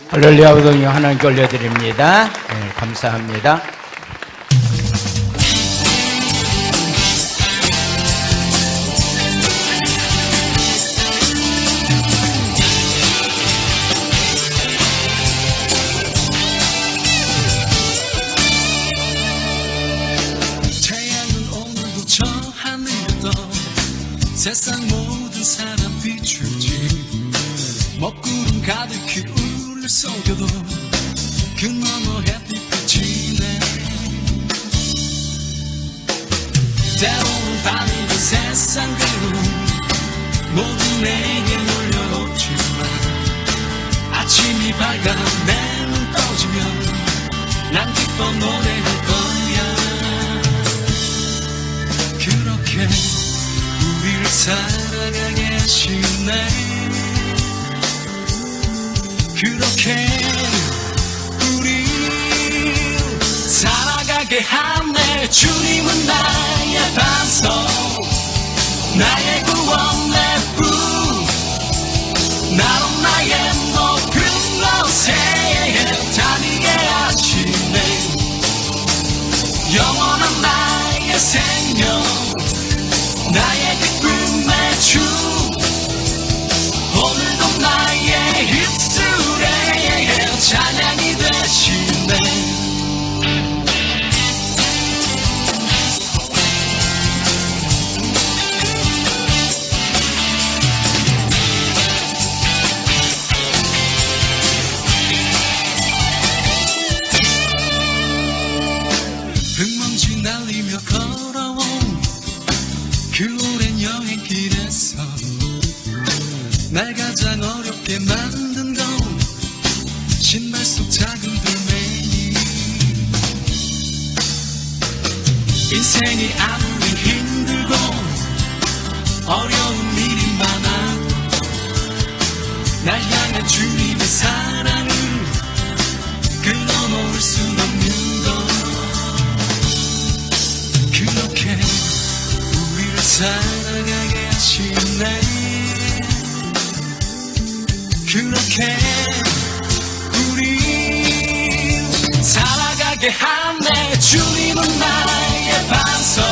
할렐루야. 우동이 하나님께 올려드립니다. 네, 감사합니다. 태양은 오늘도 저 하늘에 떠 세상 모든 사람 비추지. 먹구름 가득히 우리를 속여도 그 너머 햇빛 지네. 때로는 밤이고 세상대로 모두 내게 몰려오지만 아침이 밝아 내 눈 떠지면 난 기뻐 노래할 거야. 그렇게 우리를 사랑하게 하시네. 그렇게 우리 살아가게 하네. 주님은 나의 반석, 나의 구원, 내 부, 나로 나의 높은 곳에 다니게 하시네. 영원한 나의 생명, 나의 기쁨의 주, 오늘도 나의 입술에 찬양이 되시네. 흙먼지 날리며 걸어온 그 오랜 여행길에서 날 가장 어렵게 만든 건 신발 속 작은 돌멩이. 인생이 아무리 힘들고 어려운 일이 많아도 날 향한 주님의 사랑을 끊어놓을 순 없는 것. 그렇게 우리를 사랑하게 하시네. 그렇게 우리 살아가게 하네. 주님은 나의 반석,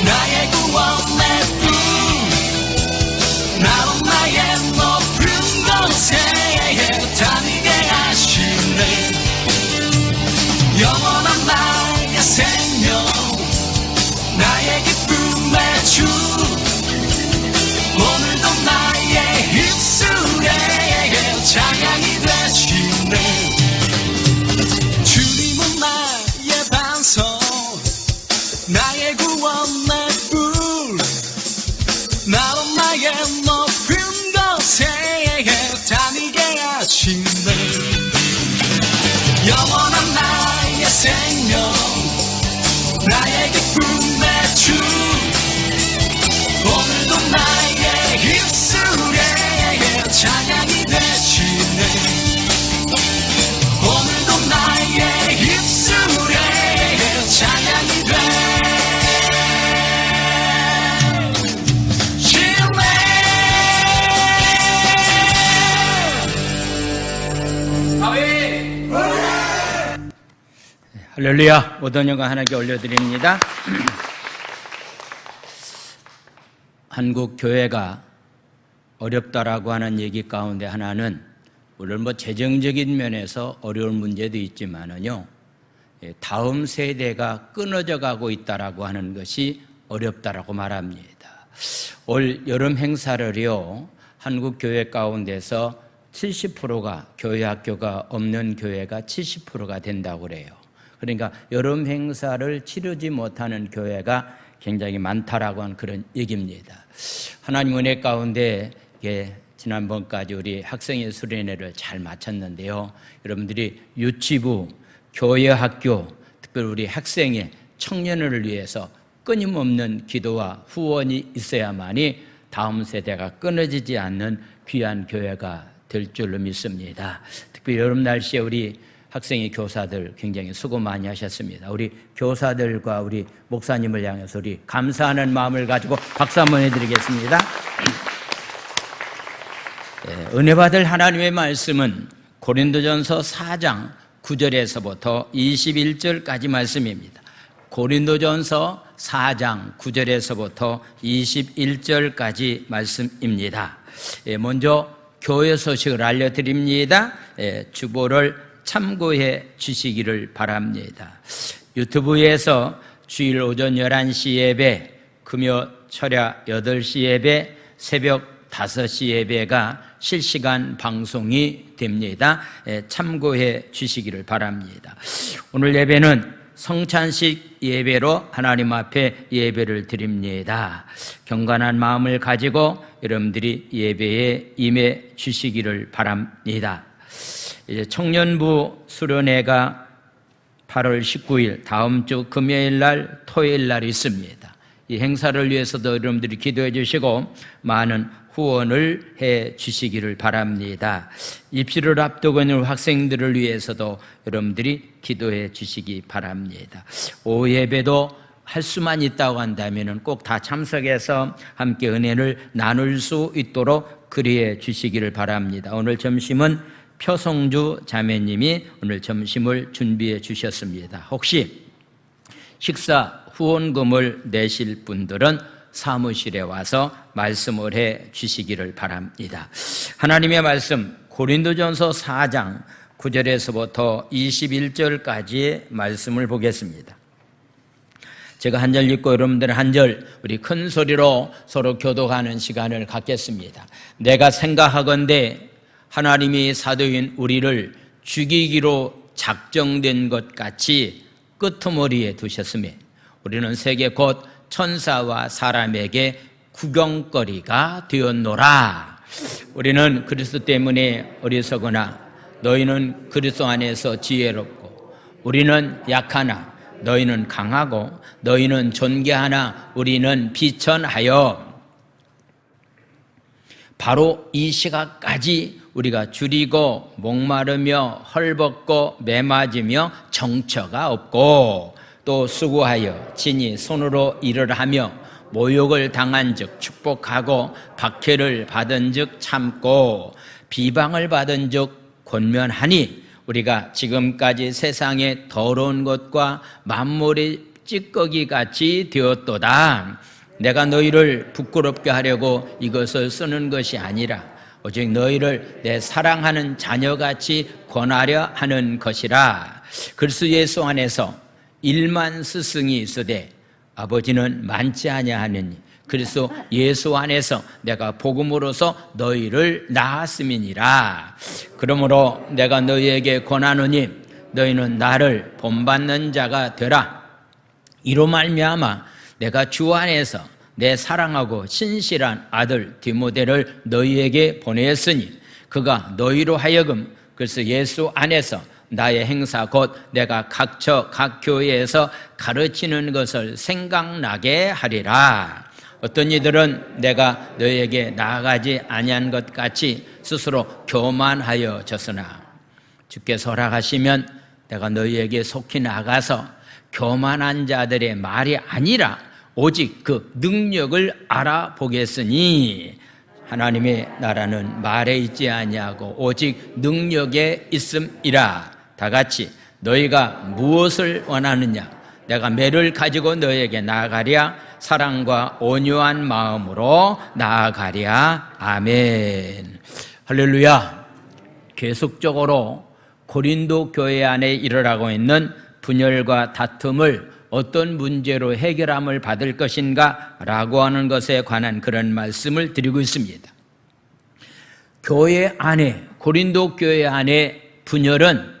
나의 구원, 내 부, 나로 나의 높은 곳에 다니게 하시네. 영원한 나의 생명, 나의 기쁨의 주, 오늘도 나의 입술에 찬양이 되시네. 주님은 나의 반석, 나의 구원, 내 뿔, 나로 나의 높은 곳에 다니게 하시네. 영원한 나의 생명, 나의 기쁨의 주, 오늘도 나의 입술에 찬양이 되시네. 오늘도 나의 입술에 찬양이 되시네. 할렐루야. 모든 영광 하나님께 올려드립니다. 한국 교회가 어렵다라고 하는 얘기 가운데 하나는 물론 재정적인 면에서 어려운 문제도 있지만은요, 다음 세대가 끊어져 가고 있다라고 하는 것이 어렵다라고 말합니다. 올 여름 행사를요, 한국 교회 가운데서 70%가 교회 학교가 없는 교회가 70%가 된다고 그래요. 그러니까 여름 행사를 치르지 못하는 교회가 굉장히 많다라고 하는 그런 얘기입니다. 하나님 은혜 가운데 지난번까지 우리 학생의 수련회를 잘 마쳤는데요. 여러분들이 유치부, 교회 학교, 특별히 우리 학생의 청년을 위해서 끊임없는 기도와 후원이 있어야만이 다음 세대가 끊어지지 않는 귀한 교회가 될 줄로 믿습니다. 특별히 여름 날씨에 우리 학생의 교사들 굉장히 수고 많이 하셨습니다. 우리 교사들과 우리 목사님을 향해서 우리 감사하는 마음을 가지고 박수 한번 해드리겠습니다. 은혜 받을 하나님의 말씀은 고린도전서 4장 9절에서부터 21절까지 말씀입니다. 고린도전서 4장 9절에서부터 21절까지 말씀입니다. 먼저 교회 소식을 알려드립니다. 주보를 참고해 주시기를 바랍니다. 유튜브에서 주일 오전 11시 예배, 금요 철야 8시 예배, 새벽 5시 예배가 실시간 방송이 됩니다. 참고해 주시기를 바랍니다. 오늘 예배는 성찬식 예배로 하나님 앞에 예배를 드립니다. 경건한 마음을 가지고 여러분들이 예배에 임해 주시기를 바랍니다. 이제 청년부 수련회가 8월 19일 다음 주 금요일 날 토요일 날 있습니다. 이 행사를 위해서도 여러분들이 기도해 주시고 많은 후원을 해 주시기를 바랍니다. 입시를 앞두고 있는 학생들을 위해서도 여러분들이 기도해 주시기 바랍니다. 오후 예배도 할 수만 있다고 한다면 꼭 다 참석해서 함께 은혜를 나눌 수 있도록 그리해 주시기를 바랍니다. 오늘 점심은 표성주 자매님이 오늘 점심을 준비해 주셨습니다. 혹시 식사 후원금을 내실 분들은 사무실에 와서 말씀을 해 주시기를 바랍니다. 하나님의 말씀 고린도전서 4장 9절에서부터 21절까지의 말씀을 보겠습니다. 제가 한 절 읽고 여러분들은 한 절 우리 큰 소리로 서로 교독하는 시간을 갖겠습니다. 내가 생각하건대 하나님이 사도인 우리를 죽이기로 작정된 것 같이 끄트머리에 두셨으며 우리는 세계 곧 천사와 사람에게 구경거리가 되었노라. 우리는 그리스도 때문에 어리석으나 너희는 그리스도 안에서 지혜롭고 우리는 약하나 너희는 강하고 너희는 존귀하나 우리는 비천하여 바로 이 시각까지 우리가 줄이고 목마르며 헐벗고 매맞으며 정처가 없고 또 수고하여 친히 손으로 일을 하며 모욕을 당한 즉 축복하고 박해를 받은 즉 참고 비방을 받은 즉 권면하니 우리가 지금까지 세상의 더러운 것과 만물의 찌꺼기 같이 되었도다. 내가 너희를 부끄럽게 하려고 이것을 쓰는 것이 아니라 오직 너희를 내 사랑하는 자녀같이 권하려 하는 것이라. 그리스도 예수 안에서 1만 스승이 있으되 아버지는 많지 아니하느니 그리스도 예수 안에서 내가 복음으로서 너희를 낳았음이니라. 그러므로 내가 너희에게 권하노니 너희는 나를 본받는 자가 되라. 이로 말미암아 내가 주 안에서 내 사랑하고 신실한 아들 디모데를 너희에게 보내었으니 그가 너희로 하여금 그래서 예수 안에서 나의 행사 곧 내가 각처 각 교회에서 가르치는 것을 생각나게 하리라. 어떤 이들은 내가 너희에게 나아가지 아니한 것 같이 스스로 교만하여 졌으나 주께서 허락하시면 내가 너희에게 속히 나가서 교만한 자들의 말이 아니라 오직 그 능력을 알아보겠으니 하나님의 나라는 말에 있지 아니하고 오직 능력에 있음이라. 다 같이 너희가 무엇을 원하느냐 내가 매를 가지고 너희에게 나아가랴. 사랑과 온유한 마음으로 나아가랴. 아멘. 할렐루야. 계속적으로 고린도 교회 안에 일어나고 있는 분열과 다툼을 어떤 문제로 해결함을 받을 것인가 라고 하는 것에 관한 그런 말씀을 드리고 있습니다. 교회 안에 고린도 교회 안에 분열은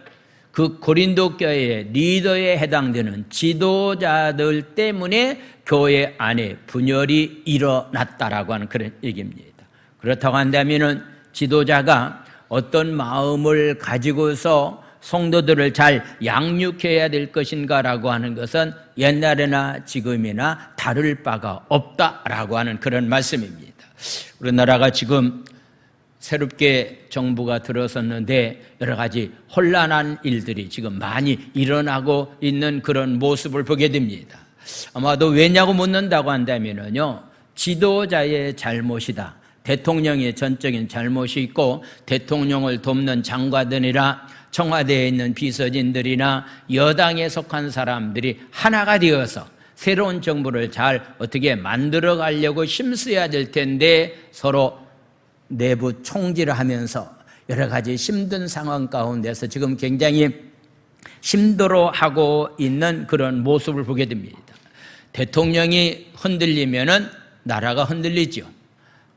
그 고린도 교회의 리더에 해당되는 지도자들 때문에 교회 안에 분열이 일어났다라고 하는 그런 얘기입니다. 그렇다고 한다면 지도자가 어떤 마음을 가지고서 성도들을 잘 양육해야 될 것인가라고 하는 것은 옛날이나 지금이나 다를 바가 없다라고 하는 그런 말씀입니다. 우리나라가 지금 새롭게 정부가 들어섰는데 여러 가지 혼란한 일들이 지금 많이 일어나고 있는 그런 모습을 보게 됩니다. 아마도 왜냐고 묻는다고 한다면요, 지도자의 잘못이다. 대통령의 전적인 잘못이 있고 대통령을 돕는 장관들이나 청와대에 있는 비서진들이나 여당에 속한 사람들이 하나가 되어서 새로운 정부를 잘 어떻게 만들어 가려고 힘써야 될 텐데 서로 내부 총질을 하면서 여러 가지 힘든 상황 가운데서 지금 굉장히 힘들어하고 있는 그런 모습을 보게 됩니다. 대통령이 흔들리면은 나라가 흔들리죠.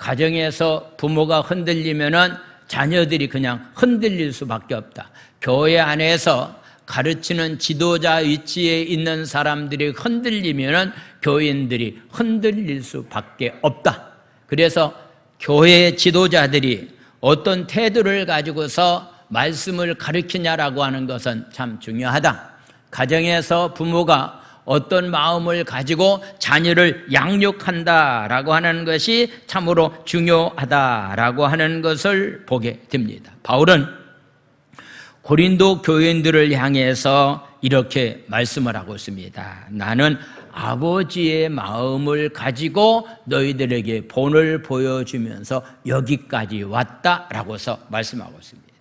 가정에서 부모가 흔들리면은 자녀들이 그냥 흔들릴 수밖에 없다. 교회 안에서 가르치는 지도자 위치에 있는 사람들이 흔들리면은 교인들이 흔들릴 수밖에 없다. 그래서 교회 지도자들이 어떤 태도를 가지고서 말씀을 가르치냐라고 하는 것은 참 중요하다. 가정에서 부모가 어떤 마음을 가지고 자녀를 양육한다라고 하는 것이 참으로 중요하다라고 하는 것을 보게 됩니다. 바울은 고린도 교인들을 향해서 이렇게 말씀을 하고 있습니다. 나는 아버지의 마음을 가지고 너희들에게 본을 보여주면서 여기까지 왔다라고서 말씀하고 있습니다.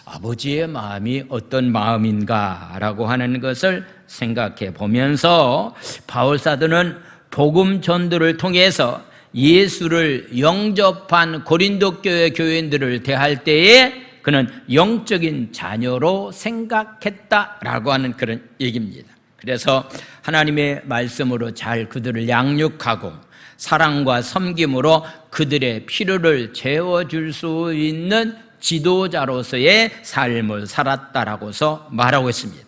아버지의 마음이 어떤 마음인가라고 하는 것을 생각해 보면서 바울 사도는 복음 전도를 통해서 예수를 영접한 고린도 교회 교인들을 대할 때에 그는 영적인 자녀로 생각했다라고 하는 그런 얘기입니다. 그래서 하나님의 말씀으로 잘 그들을 양육하고 사랑과 섬김으로 그들의 필요를 채워줄 수 있는 지도자로서의 삶을 살았다라고서 말하고 있습니다.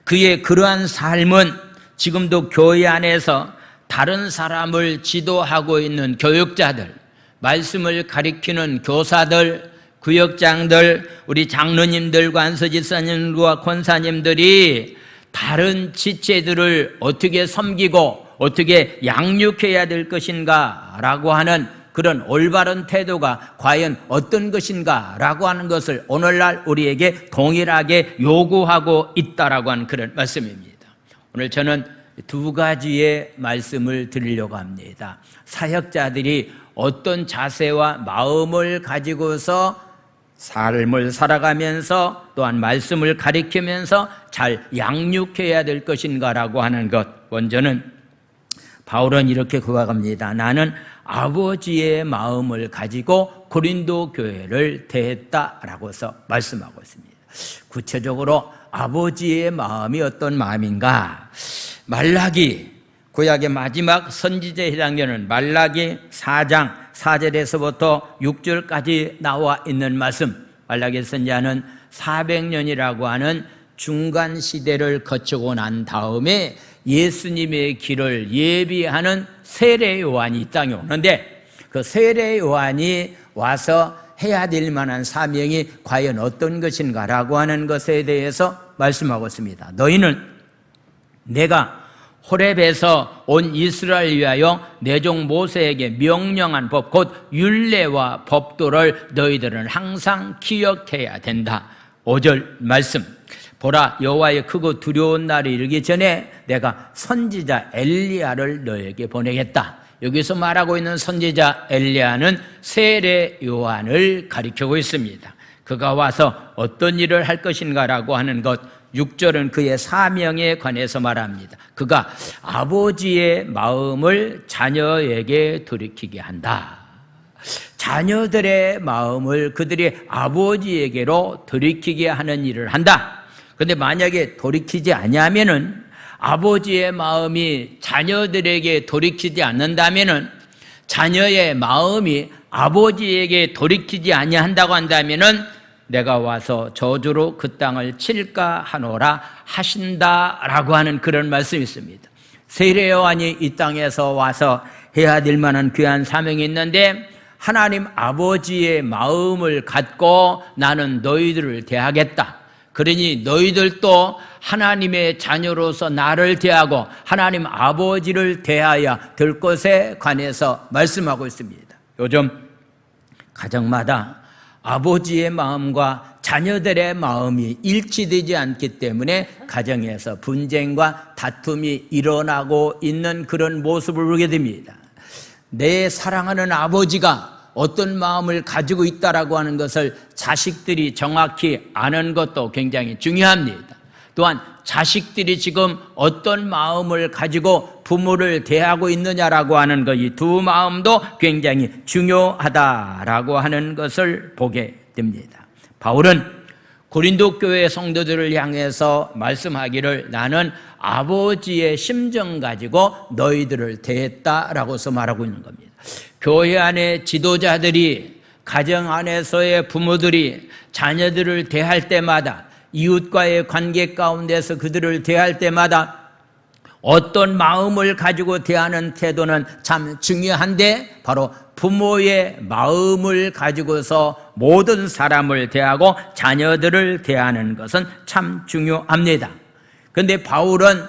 그의 그러한 삶은 지금도 교회 안에서 다른 사람을 지도하고 있는 교육자들, 말씀을 가리키는 교사들, 구역장들, 우리 장로님들, 관서집사님과 권사님들이 다른 지체들을 어떻게 섬기고 어떻게 양육해야 될 것인가 라고 하는 그런 올바른 태도가 과연 어떤 것인가 라고 하는 것을 오늘날 우리에게 동일하게 요구하고 있다라고 하는 그런 말씀입니다. 오늘 저는 두 가지의 말씀을 드리려고 합니다. 사역자들이 어떤 자세와 마음을 가지고서 삶을 살아가면서 또한 말씀을 가리키면서 잘 양육해야 될 것인가라고 하는 것. 먼저는 바울은 이렇게 고백합니다. 나는 아버지의 마음을 가지고 고린도 교회를 대했다라고서 말씀하고 있습니다. 구체적으로 아버지의 마음이 어떤 마음인가? 말라기, 구약의 마지막 선지자에 해당되는 말라기 4장 4절에서부터 6절까지 나와 있는 말씀. 말라기 선지자는 400년이라고 하는 중간 시대를 거치고 난 다음에 예수님의 길을 예비하는 세례 요한이 이 땅에 오는데 그 세례 요한이 와서 해야 될 만한 사명이 과연 어떤 것인가라고 하는 것에 대해서 말씀하고 있습니다. 너희는 내가 호렙에서 온 이스라엘 위하여 내 종 모세에게 명령한 법 곧 율례와 법도를 너희들은 항상 기억해야 된다. 5절 말씀. 보라, 여호와의 크고 두려운 날이 이르기 전에 내가 선지자 엘리야를 너에게 보내겠다. 여기서 말하고 있는 선지자 엘리야는 세례 요한을 가리키고 있습니다. 그가 와서 어떤 일을 할 것인가라고 하는 것. 6절은 그의 사명에 관해서 말합니다. 그가 아버지의 마음을 자녀에게 돌이키게 한다. 자녀들의 마음을 그들이 아버지에게로 돌이키게 하는 일을 한다. 그런데 만약에 돌이키지 아니하면은 아버지의 마음이 자녀들에게 돌이키지 않는다면은 자녀의 마음이 아버지에게 돌이키지 아니한다고 한다면은 내가 와서 저주로 그 땅을 칠까 하노라 하신다라고 하는 그런 말씀이 있습니다. 세례 요한이 이 땅에서 와서 해야 될 만한 귀한 사명이 있는데 하나님 아버지의 마음을 갖고 나는 너희들을 대하겠다. 그러니 너희들도 하나님의 자녀로서 나를 대하고 하나님 아버지를 대하여 될 것에 관해서 말씀하고 있습니다. 요즘 가정마다 아버지의 마음과 자녀들의 마음이 일치되지 않기 때문에 가정에서 분쟁과 다툼이 일어나고 있는 그런 모습을 보게 됩니다. 내 사랑하는 아버지가 어떤 마음을 가지고 있다라고 하는 것을 자식들이 정확히 아는 것도 굉장히 중요합니다. 또한 자식들이 지금 어떤 마음을 가지고 부모를 대하고 있느냐라고 하는 것, 이 두 마음도 굉장히 중요하다라고 하는 것을 보게 됩니다. 바울은 고린도 교회 성도들을 향해서 말씀하기를 나는 아버지의 심정 가지고 너희들을 대했다라고서 말하고 있는 겁니다. 교회 안에 지도자들이, 가정 안에서의 부모들이 자녀들을 대할 때마다, 이웃과의 관계 가운데서 그들을 대할 때마다 어떤 마음을 가지고 대하는 태도는 참 중요한데, 바로 부모의 마음을 가지고서 모든 사람을 대하고 자녀들을 대하는 것은 참 중요합니다. 그런데 바울은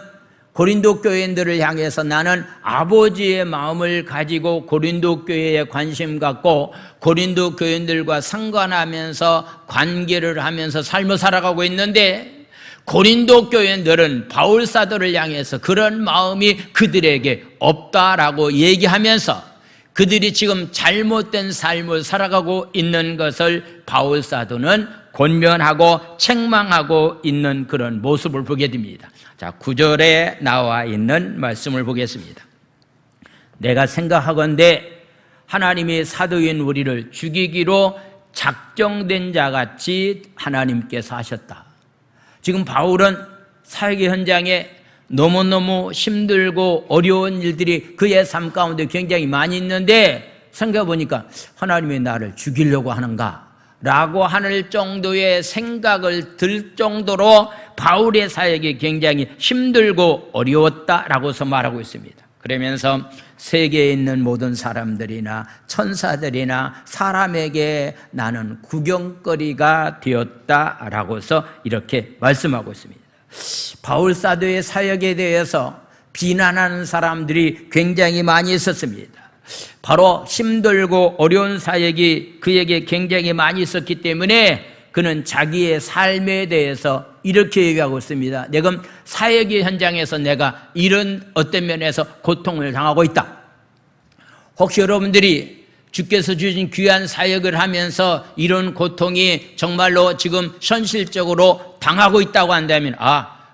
고린도 교인들을 향해서 나는 아버지의 마음을 가지고 고린도 교회에 관심 갖고 고린도 교인들과 상관하면서 관계를 하면서 삶을 살아가고 있는데, 고린도 교인들은 바울 사도를 향해서 그런 마음이 그들에게 없다라고 얘기하면서 그들이 지금 잘못된 삶을 살아가고 있는 것을 바울 사도는 권면하고 책망하고 있는 그런 모습을 보게 됩니다. 자, 9절에 나와 있는 말씀을 보겠습니다. 내가 생각하건대 하나님이 사도인 우리를 죽이기로 작정된 자같이 하나님께서 하셨다. 지금 바울은 사역의 현장에 너무너무 힘들고 어려운 일들이 그의 삶 가운데 굉장히 많이 있는데, 생각해 보니까 하나님이 나를 죽이려고 하는가 라고 할 정도의 생각을 들 정도로 바울의 사역이 굉장히 힘들고 어려웠다라고서 말하고 있습니다. 그러면서 세계에 있는 모든 사람들이나 천사들이나 사람에게 나는 구경거리가 되었다라고서 이렇게 말씀하고 있습니다. 바울 사도의 사역에 대해서 비난하는 사람들이 굉장히 많이 있었습니다. 바로 힘들고 어려운 사역이 그에게 굉장히 많이 있었기 때문에 그는 자기의 삶에 대해서 이렇게 얘기하고 있습니다. 내가 사역의 현장에서 내가 이런 어떤 면에서 고통을 당하고 있다. 혹시 여러분들이 주께서 주신 귀한 사역을 하면서 이런 고통이 정말로 지금 현실적으로 당하고 있다고 한다면,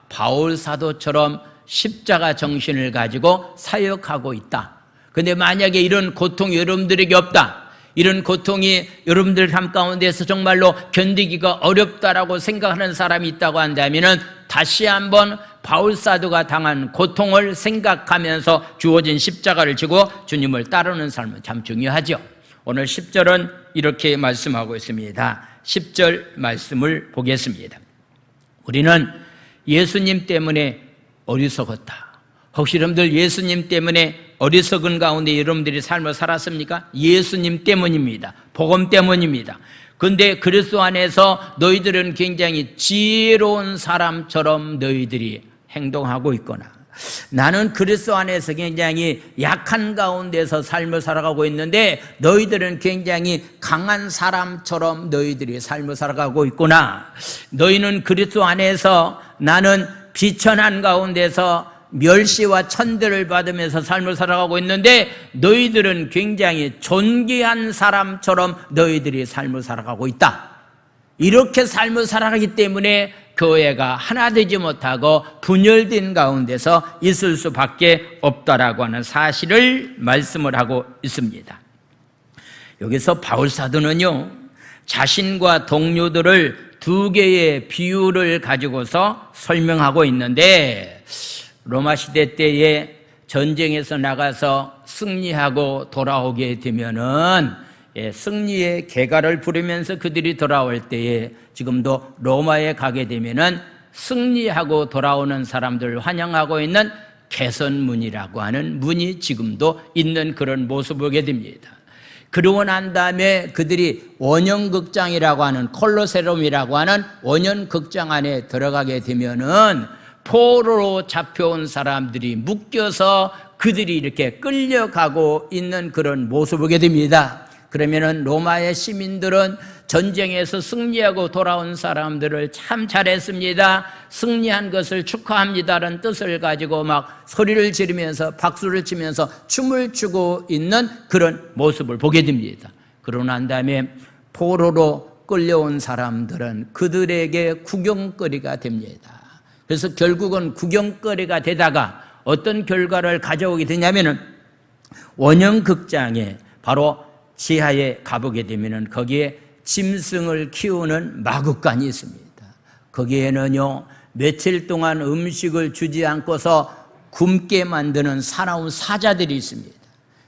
바울 사도처럼 십자가 정신을 가지고 사역하고 있다. 근데 만약에 이런 고통이 여러분들에게 없다, 이런 고통이 여러분들 삶 가운데서 정말로 견디기가 어렵다라고 생각하는 사람이 있다고 한다면 다시 한번 바울 사도가 당한 고통을 생각하면서 주어진 십자가를 지고 주님을 따르는 삶은 참 중요하죠. 오늘 10절은 이렇게 말씀하고 있습니다. 10절 말씀을 보겠습니다. 우리는 예수님 때문에 어리석었다. 혹시 여러분들 예수님 때문에 어리석은 가운데 여러분들이 삶을 살았습니까? 예수님 때문입니다. 복음 때문입니다. 그런데 그리스도 안에서 너희들은 굉장히 지혜로운 사람처럼 너희들이 행동하고 있거나, 나는 그리스도 안에서 굉장히 약한 가운데서 삶을 살아가고 있는데 너희들은 굉장히 강한 사람처럼 너희들이 삶을 살아가고 있구나. 너희는 그리스도 안에서 나는 비천한 가운데서 멸시와 천대를 받으면서 삶을 살아가고 있는데 너희들은 굉장히 존귀한 사람처럼 너희들이 삶을 살아가고 있다. 이렇게 삶을 살아가기 때문에 교회가 하나 되지 못하고 분열된 가운데서 있을 수밖에 없다라고 하는 사실을 말씀을 하고 있습니다. 여기서 바울 사도는요, 자신과 동료들을 두 개의 비유를 가지고서 설명하고 있는데, 로마 시대 때에 전쟁에서 나가서 승리하고 돌아오게 되면은 승리의 개가를 부르면서 그들이 돌아올 때에 지금도 로마에 가게 되면은 승리하고 돌아오는 사람들을 환영하고 있는 개선문이라고 하는 문이 지금도 있는 그런 모습을 보게 됩니다. 그러고 난 다음에 그들이 원형극장이라고 하는 콜로세움이라고 하는 원형극장 안에 들어가게 되면은 포로로 잡혀온 사람들이 묶여서 그들이 이렇게 끌려가고 있는 그런 모습을 보게 됩니다. 그러면은 로마의 시민들은 전쟁에서 승리하고 돌아온 사람들을 참 잘했습니다, 승리한 것을 축하합니다라는 뜻을 가지고 막 소리를 지르면서 박수를 치면서 춤을 추고 있는 그런 모습을 보게 됩니다. 그러고 난 다음에 포로로 끌려온 사람들은 그들에게 구경거리가 됩니다. 그래서 결국은 구경거리가 되다가 어떤 결과를 가져오게 되냐면은 원형극장에 바로 지하에 가보게 되면은 거기에 짐승을 키우는 마구간이 있습니다. 거기에는요, 며칠 동안 음식을 주지 않고서 굶게 만드는 사나운 사자들이 있습니다.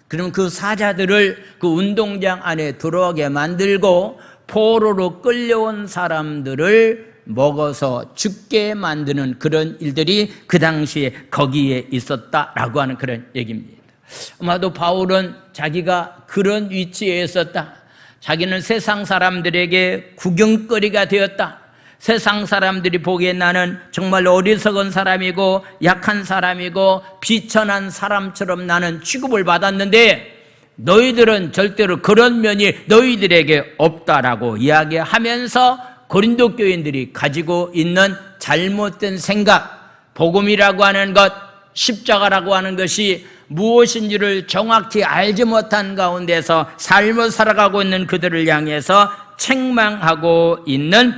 그럼 그 사자들을 그 운동장 안에 들어오게 만들고 포로로 끌려온 사람들을 먹어서 죽게 만드는 그런 일들이 그 당시에 거기에 있었다라고 하는 그런 얘기입니다. 아마도 바울은 자기가 그런 위치에 있었다, 자기는 세상 사람들에게 구경거리가 되었다, 세상 사람들이 보기에 나는 정말 어리석은 사람이고 약한 사람이고 비천한 사람처럼 나는 취급을 받았는데 너희들은 절대로 그런 면이 너희들에게 없다라고 이야기하면서 고린도 교인들이 가지고 있는 잘못된 생각, 복음이라고 하는 것, 십자가라고 하는 것이 무엇인지를 정확히 알지 못한 가운데서 삶을 살아가고 있는 그들을 향해서 책망하고 있는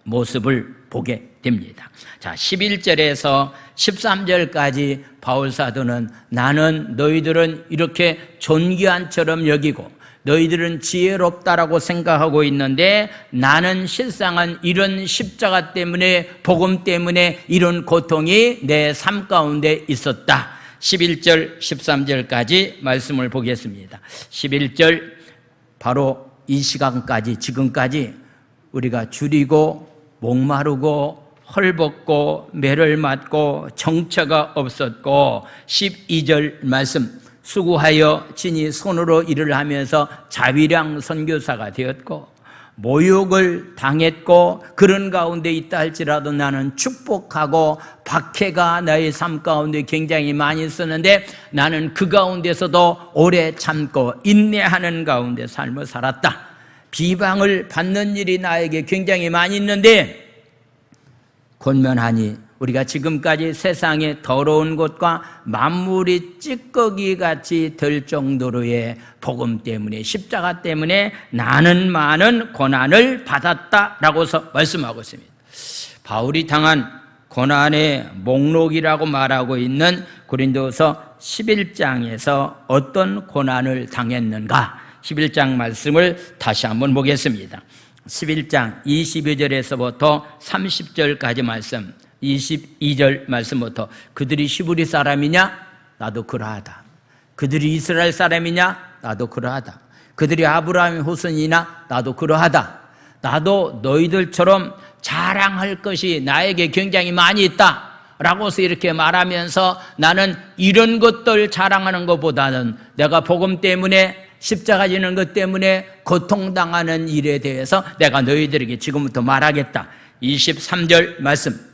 모습을 보게 됩니다. 자, 11절에서 13절까지 바울 사도는 나는 너희들은 이렇게 존귀한처럼 여기고 너희들은 지혜롭다라고 생각하고 있는데 나는 실상은 이런 십자가 때문에, 복음 때문에 이런 고통이 내 삶 가운데 있었다. 11절 13절까지 말씀을 보겠습니다. 11절, 바로 이 시간까지, 지금까지 우리가 줄이고 목마르고 헐벗고 매를 맞고 정처가 없었고, 12절 말씀, 수고하여 친히 손으로 일을 하면서 자비량 선교사가 되었고 모욕을 당했고 그런 가운데 있다 할지라도 나는 축복하고 박해가 나의 삶 가운데 굉장히 많이 있었는데 나는 그 가운데서도 오래 참고 인내하는 가운데 삶을 살았다. 비방을 받는 일이 나에게 굉장히 많이 있는데 권면하니 우리가 지금까지 세상의 더러운 것과 만물이 찌꺼기같이 될 정도로의 복음 때문에, 십자가 때문에 나는 많은 고난을 받았다라고서 말씀하고 있습니다. 바울이 당한 고난의 목록이라고 말하고 있는 고린도서 11장에서 어떤 고난을 당했는가, 11장 말씀을 다시 한번 보겠습니다. 11장 22절에서부터 30절까지 말씀, 22절 말씀부터 그들이 시브리 사람이냐? 나도 그러하다. 그들이 이스라엘 사람이냐? 나도 그러하다. 그들이 아브라함의 후손이냐? 나도 그러하다. 나도 너희들처럼 자랑할 것이 나에게 굉장히 많이 있다 라고서 이렇게 말하면서 나는 이런 것들 자랑하는 것보다는 내가 복음 때문에, 십자가 지는 것 때문에 고통당하는 일에 대해서 내가 너희들에게 지금부터 말하겠다. 23절 말씀,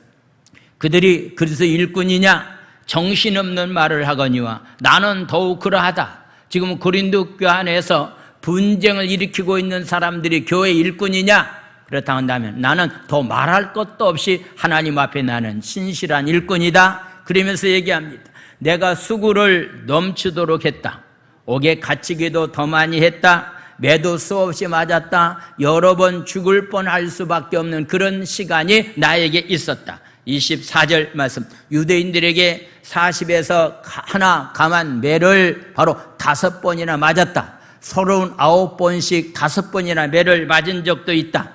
그들이 그래서 일꾼이냐? 정신없는 말을 하거니와 나는 더욱 그러하다. 지금 고린도 교회 안에서 분쟁을 일으키고 있는 사람들이 교회 일꾼이냐? 그렇다 한다면 나는 더 말할 것도 없이 하나님 앞에 나는 신실한 일꾼이다. 그러면서 얘기합니다. 내가 수고를 넘치도록 했다. 옥에 갇히기도 더 많이 했다. 매도 수없이 맞았다. 여러 번 죽을 뻔할 수밖에 없는 그런 시간이 나에게 있었다. 24절 말씀, 유대인들에게 40에서 하나 감한 매를 바로 5번이나 맞았다. 39번씩 5번이나 매를 맞은 적도 있다.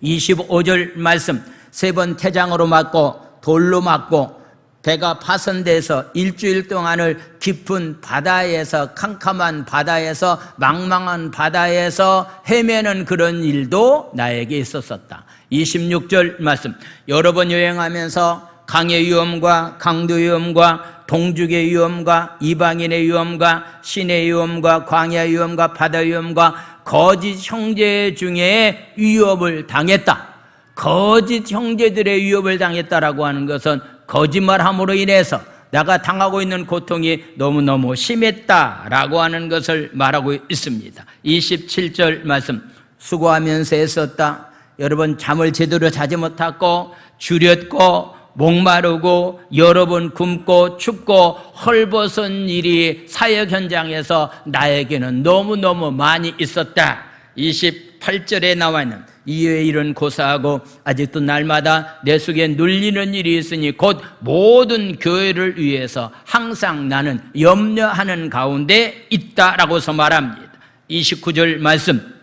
25절 말씀, 3번 태장으로 맞고 돌로 맞고 배가 파손돼서 일주일 동안을 깊은 바다에서, 캄캄한 바다에서, 망망한 바다에서 헤매는 그런 일도 나에게 있었었다. 26절 말씀, 여러 번 여행하면서 강의 위험과 강도 위험과 동죽의 위험과 이방인의 위험과 신의 위험과 광야 위험과 바다 위험과 거짓 형제 중에 위협을 당했다. 거짓 형제들의 위협을 당했다라고 하는 것은 거짓말함으로 인해서 내가 당하고 있는 고통이 너무너무 심했다라고 하는 것을 말하고 있습니다. 27절 말씀, 수고하면서 애썼다. 여러분 잠을 제대로 자지 못하고 주렸고 목마르고 여러 번 굶고 춥고 헐벗은 일이 사역 현장에서 나에게는 너무너무 많이 있었다. 28절에 나와 있는 이외의 일은 고사하고 아직도 날마다 내 속에 눌리는 일이 있으니 곧 모든 교회를 위해서 항상 나는 염려하는 가운데 있다라고서 말합니다. 29절 말씀,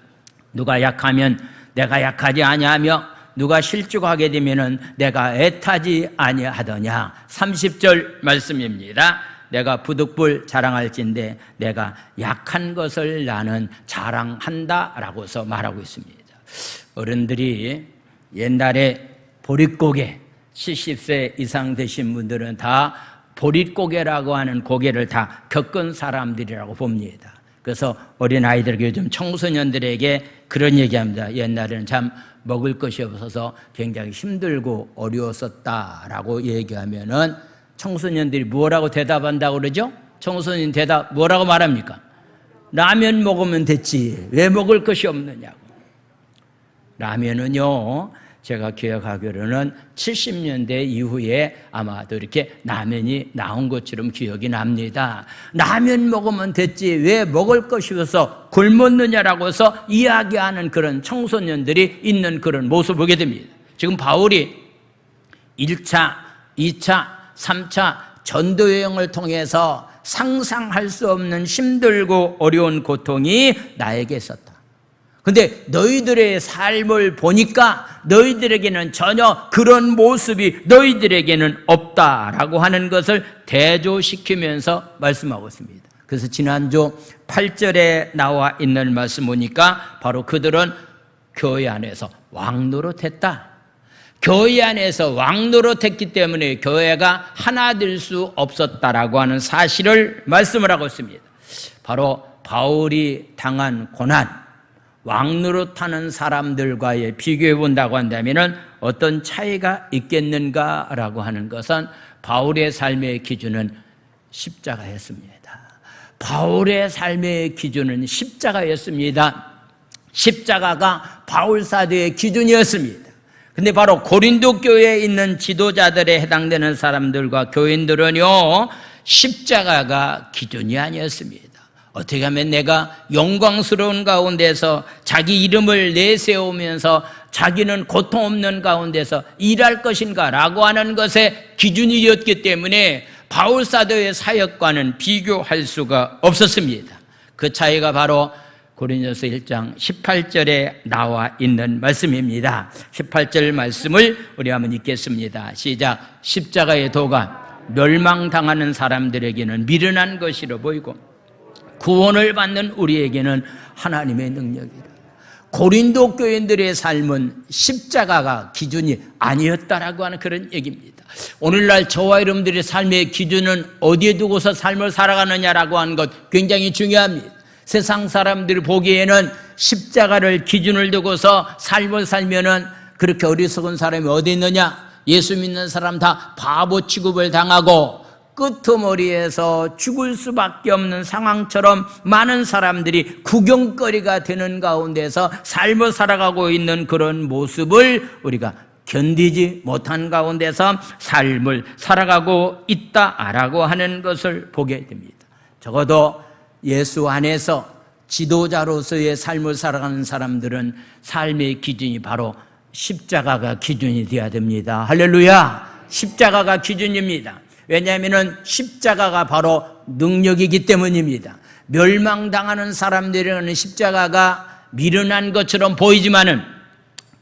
누가 약하면 내가 약하지 아니하며 누가 실족하게 되면은 내가 애타지 아니하더냐. 30절 말씀입니다. 내가 부득불 자랑할진대 내가 약한 것을 나는 자랑한다라고서 말하고 있습니다. 어른들이 옛날에 보릿고개 70세 이상 되신 분들은 다 보릿고개라고 하는 고개를 다 겪은 사람들이라고 봅니다. 그래서 어린아이들에게 요즘 청소년들에게 그런 얘기합니다. 옛날에는 참 먹을 것이 없어서 굉장히 힘들고 어려웠었다라고 얘기하면은 청소년들이 뭐라고 대답한다고 그러죠? 청소년 대답 뭐라고 말합니까? 라면 먹으면 됐지 왜 먹을 것이 없느냐고. 라면은요, 제가 기억하기로는 70년대 이후에 아마도 이렇게 라면이 나온 것처럼 기억이 납니다. 라면 먹으면 됐지 왜 먹을 것이 없어서 굶었느냐라고 해서 이야기하는 그런 청소년들이 있는 그런 모습을 보게 됩니다. 지금 바울이 1차, 2차, 3차 전도여행을 통해서 상상할 수 없는 힘들고 어려운 고통이 나에게 있었다. 근데 너희들의 삶을 보니까 너희들에게는 전혀 그런 모습이 너희들에게는 없다라고 하는 것을 대조시키면서 말씀하고 있습니다. 그래서 지난주 8절에 나와 있는 말씀 보니까 바로 그들은 교회 안에서 왕노릇했다. 교회 안에서 왕노릇했기 때문에 교회가 하나 될 수 없었다라고 하는 사실을 말씀을 하고 있습니다. 바로 바울이 당한 고난, 왕노릇하는 사람들과의 비교해 본다고 한다면 어떤 차이가 있겠는가라고 하는 것은 바울의 삶의 기준은 십자가였습니다. 바울의 삶의 기준은 십자가였습니다. 십자가가 바울 사도의 기준이었습니다. 근데 바로 고린도 교회에 있는 지도자들에 해당되는 사람들과 교인들은요, 십자가가 기준이 아니었습니다. 어떻게 하면 내가 영광스러운 가운데서 자기 이름을 내세우면서 자기는 고통 없는 가운데서 일할 것인가 라고 하는 것의 기준이었기 때문에 바울 사도의 사역과는 비교할 수가 없었습니다. 그 차이가 바로 고린도서 1장 18절에 나와 있는 말씀입니다. 18절 말씀을 우리 한번 읽겠습니다. 시작. 십자가의 도가 멸망당하는 사람들에게는 미련한 것이로 보이고 구원을 받는 우리에게는 하나님의 능력이라. 고린도 교인들의 삶은 십자가가 기준이 아니었다라고 하는 그런 얘기입니다. 오늘날 저와 여러분들의 삶의 기준은 어디에 두고서 삶을 살아가느냐라고 하는 것 굉장히 중요합니다. 세상 사람들이 보기에는 십자가를 기준을 두고서 삶을 살면은 그렇게 어리석은 사람이 어디 있느냐? 예수 믿는 사람 다 바보 취급을 당하고 끄트머리에서 죽을 수밖에 없는 상황처럼 많은 사람들이 구경거리가 되는 가운데서 삶을 살아가고 있는 그런 모습을 우리가 견디지 못한 가운데서 삶을 살아가고 있다라고 하는 것을 보게 됩니다. 적어도 예수 안에서 지도자로서의 삶을 살아가는 사람들은 삶의 기준이 바로 십자가가 기준이 되어야 됩니다. 할렐루야! 십자가가 기준입니다. 왜냐하면 십자가가 바로 능력이기 때문입니다. 멸망당하는 사람들에게는 십자가가 미련한 것처럼 보이지만은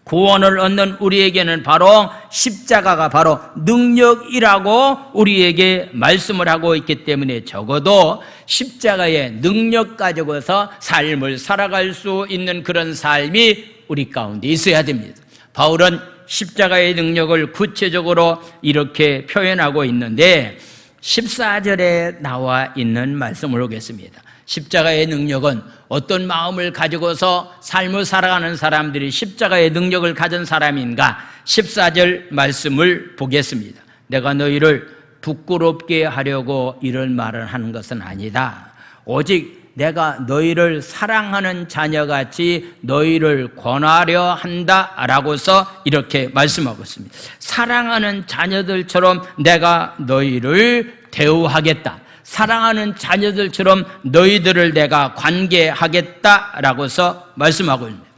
구원을 얻는 우리에게는 바로 십자가가 바로 능력이라고 우리에게 말씀을 하고 있기 때문에 적어도 십자가의 능력 가지고서 삶을 살아갈 수 있는 그런 삶이 우리 가운데 있어야 됩니다. 바울은 십자가의 능력을 구체적으로 이렇게 표현하고 있는데 14절에 나와 있는 말씀을 보겠습니다. 십자가의 능력은 어떤 마음을 가지고서 삶을 살아가는 사람들이 십자가의 능력을 가진 사람인가? 14절 말씀을 보겠습니다. 내가 너희를 부끄럽게 하려고 이런 말을 하는 것은 아니다. 오직 내가 너희를 사랑하는 자녀같이 너희를 권하려 한다라고서 이렇게 말씀하고 있습니다. 사랑하는 자녀들처럼 내가 너희를 대우하겠다. 사랑하는 자녀들처럼 너희들을 내가 관계하겠다라고서 말씀하고 있습니다.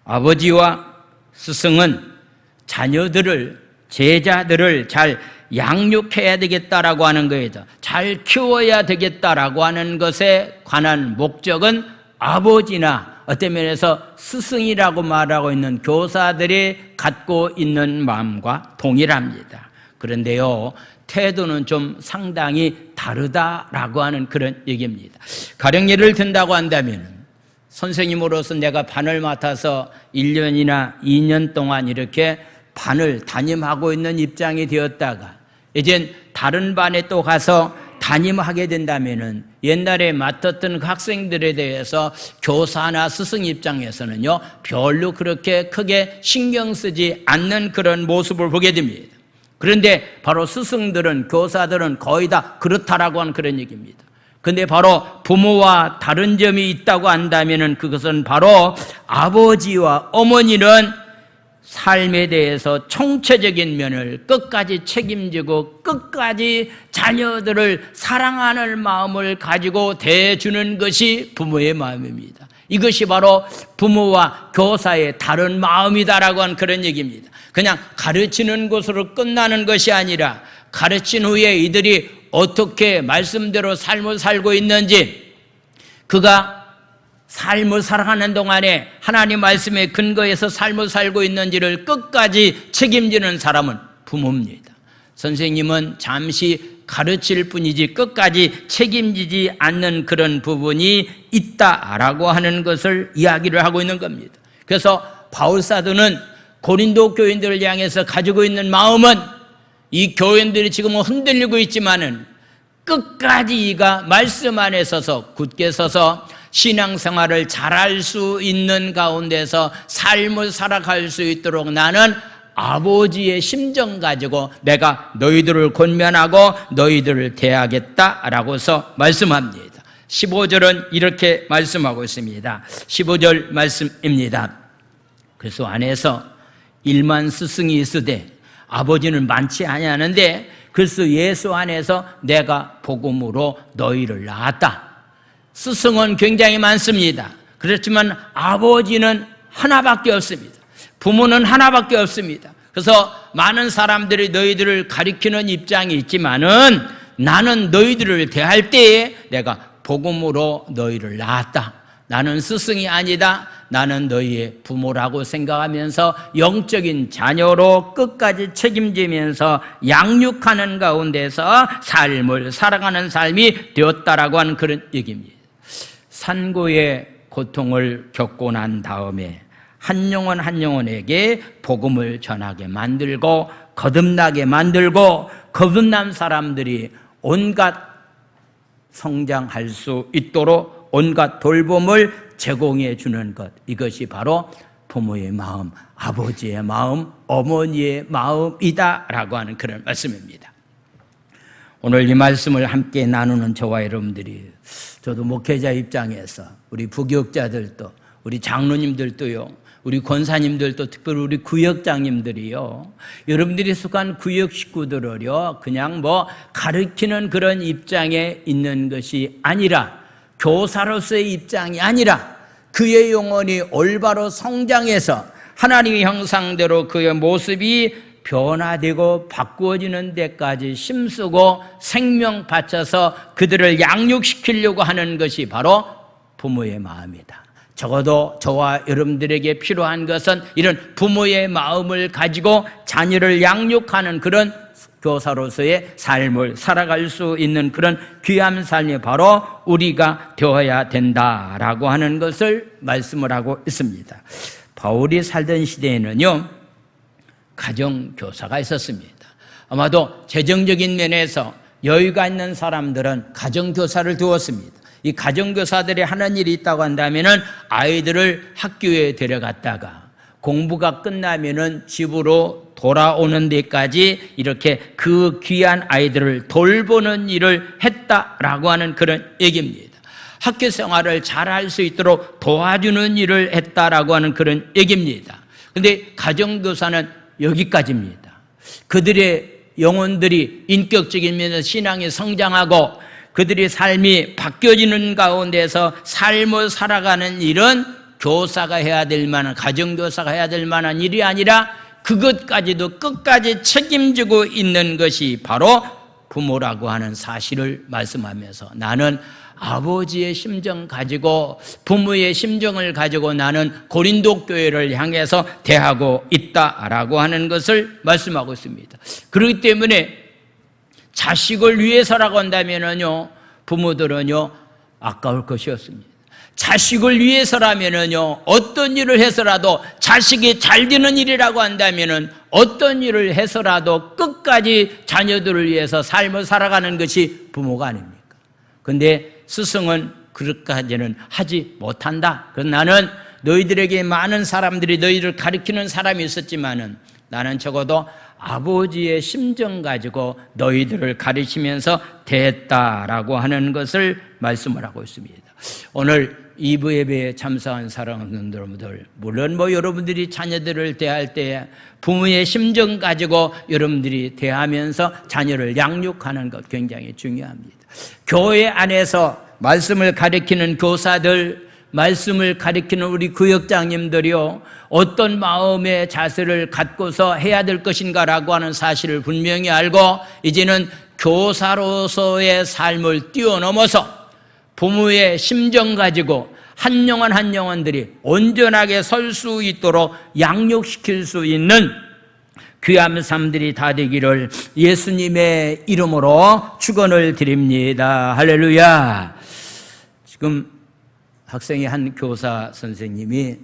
아버지와 스승은 자녀들을, 제자들을 잘 양육해야 되겠다라고 하는 거에서 잘 키워야 되겠다라고 하는 것에 관한 목적은 아버지나 어떤 면에서 스승이라고 말하고 있는 교사들이 갖고 있는 마음과 동일합니다. 그런데요, 태도는 좀 상당히 다르다라고 하는 그런 얘기입니다. 가령 예를 든다고 한다면 선생님으로서 내가 반을 맡아서 1년이나 2년 동안 이렇게 반을 담임하고 있는 입장이 되었다가 이젠 다른 반에 또 가서 담임하게 된다면은 옛날에 맡았던 그 학생들에 대해서 교사나 스승 입장에서는요, 별로 그렇게 크게 신경 쓰지 않는 그런 모습을 보게 됩니다. 그런데 바로 스승들은, 교사들은 거의 다 그렇다라고 하는 그런 얘기입니다. 근데 바로 부모와 다른 점이 있다고 한다면은 그것은 바로 아버지와 어머니는 삶에 대해서 총체적인 면을 끝까지 책임지고 끝까지 자녀들을 사랑하는 마음을 가지고 대해주는 것이 부모의 마음입니다. 이것이 바로 부모와 교사의 다른 마음이다라고 하는 그런 얘기입니다. 그냥 가르치는 것으로 끝나는 것이 아니라 가르친 후에 이들이 어떻게 말씀대로 삶을 살고 있는지, 그가 삶을 살아가는 동안에 하나님 말씀의 근거에서 삶을 살고 있는지를 끝까지 책임지는 사람은 부모입니다. 선생님은 잠시 가르칠 뿐이지 끝까지 책임지지 않는 그런 부분이 있다라고 하는 것을 이야기를 하고 있는 겁니다. 그래서 바울 사도는 고린도 교인들을 향해서 가지고 있는 마음은, 이 교인들이 지금 흔들리고 있지만은 끝까지 이가 말씀 안에 서서 굳게 서서 신앙생활을 잘할 수 있는 가운데서 삶을 살아갈 수 있도록 나는 아버지의 심정 가지고 내가 너희들을 권면하고 너희들을 대하겠다라고서 말씀합니다. 15절은 이렇게 말씀하고 있습니다. 15절 말씀입니다. 그래서 안에서 1만 스승이 있으되 아버지는 많지 아니하는데 그래서 예수 안에서 내가 복음으로 너희를 낳았다. 스승은 굉장히 많습니다. 그렇지만 아버지는 하나밖에 없습니다. 부모는 하나밖에 없습니다. 그래서 많은 사람들이 너희들을 가리키는 입장이 있지만은 나는 너희들을 대할 때에 내가 복음으로 너희를 낳았다. 나는 스승이 아니다. 나는 너희의 부모라고 생각하면서 영적인 자녀로 끝까지 책임지면서 양육하는 가운데서 삶을 살아가는 삶이 되었다라고 하는 그런 얘기입니다. 산고의 고통을 겪고 난 다음에 한 영혼 한 영혼에게 복음을 전하게 만들고 거듭나게 만들고 거듭난 사람들이 온갖 성장할 수 있도록 온갖 돌봄을 제공해 주는 것, 이것이 바로 부모의 마음, 아버지의 마음, 어머니의 마음이다라고 하는 그런 말씀입니다. 오늘 이 말씀을 함께 나누는 저와 여러분들이, 저도 목회자 입장에서 우리 부교육자들도, 우리 장로님들도요, 우리 권사님들도, 특별히 우리 구역장님들이요, 여러분들이 속한 구역 식구들을요 그냥 가르치는 그런 입장에 있는 것이 아니라, 교사로서의 입장이 아니라 그의 영혼이 올바로 성장해서 하나님의 형상대로 그의 모습이 변화되고 바꾸어지는 데까지 힘쓰고 생명 바쳐서 그들을 양육시키려고 하는 것이 바로 부모의 마음이다. 적어도 저와 여러분들에게 필요한 것은 이런 부모의 마음을 가지고 자녀를 양육하는 그런 교사로서의 삶을 살아갈 수 있는 그런 귀한 삶이 바로 우리가 되어야 된다라고 하는 것을 말씀을 하고 있습니다. 바울이 살던 시대에는요, 가정교사가 있었습니다. 아마도 재정적인 면에서 여유가 있는 사람들은 가정교사를 두었습니다. 이 가정교사들이 하는 일이 있다고 한다면은 아이들을 학교에 데려갔다가 공부가 끝나면은 집으로 돌아오는 데까지 이렇게 그 귀한 아이들을 돌보는 일을 했다라고 하는 그런 얘기입니다. 학교 생활을 잘할 수 있도록 도와주는 일을 했다라고 하는 그런 얘기입니다. 근데 가정교사는 여기까지입니다. 그들의 영혼들이 인격적인 면에서 신앙이 성장하고 그들의 삶이 바뀌어지는 가운데서 삶을 살아가는 일은 교사가 해야 될 만한, 가정교사가 해야 될 만한 일이 아니라 그것까지도 끝까지 책임지고 있는 것이 바로 부모라고 하는 사실을 말씀하면서 나는 아버지의 심정 가지고 부모의 심정을 가지고 나는 고린도 교회를 향해서 대하고 있다라고 하는 것을 말씀하고 있습니다. 그렇기 때문에 자식을 위해서라고 한다면요, 부모들은요 아까울 것이 없습니다. 자식을 위해서라면요, 어떤 일을 해서라도 자식이 잘 되는 일이라고 한다면은 어떤 일을 해서라도 끝까지 자녀들을 위해서 삶을 살아가는 것이 부모가 아닙니까? 근데 스승은 그렇게까지는 하지 못한다. 그래서 나는 너희들에게 많은 사람들이 너희를 가리키는 사람이 있었지만은 나는 적어도 아버지의 심정 가지고 너희들을 가르치면서 대했다라고 하는 것을 말씀을 하고 있습니다. 오늘 2부 예배에 참석한 사랑하는 여러분들, 물론 여러분들이 자녀들을 대할 때 부모의 심정 가지고 여러분들이 대하면서 자녀를 양육하는 것 굉장히 중요합니다. 교회 안에서 말씀을 가르치는 교사들, 말씀을 가르치는 우리 구역장님들이요, 어떤 마음의 자세를 갖고서 해야 될 것인가라고 하는 사실을 분명히 알고 이제는 교사로서의 삶을 뛰어넘어서 부모의 심정 가지고 한 영혼 한 영혼들이 온전하게 설 수 있도록 양육시킬 수 있는 귀한 삶들이 다 되기를 예수님의 이름으로 축원을 드립니다. 할렐루야. 지금 학생의 한 교사 선생님이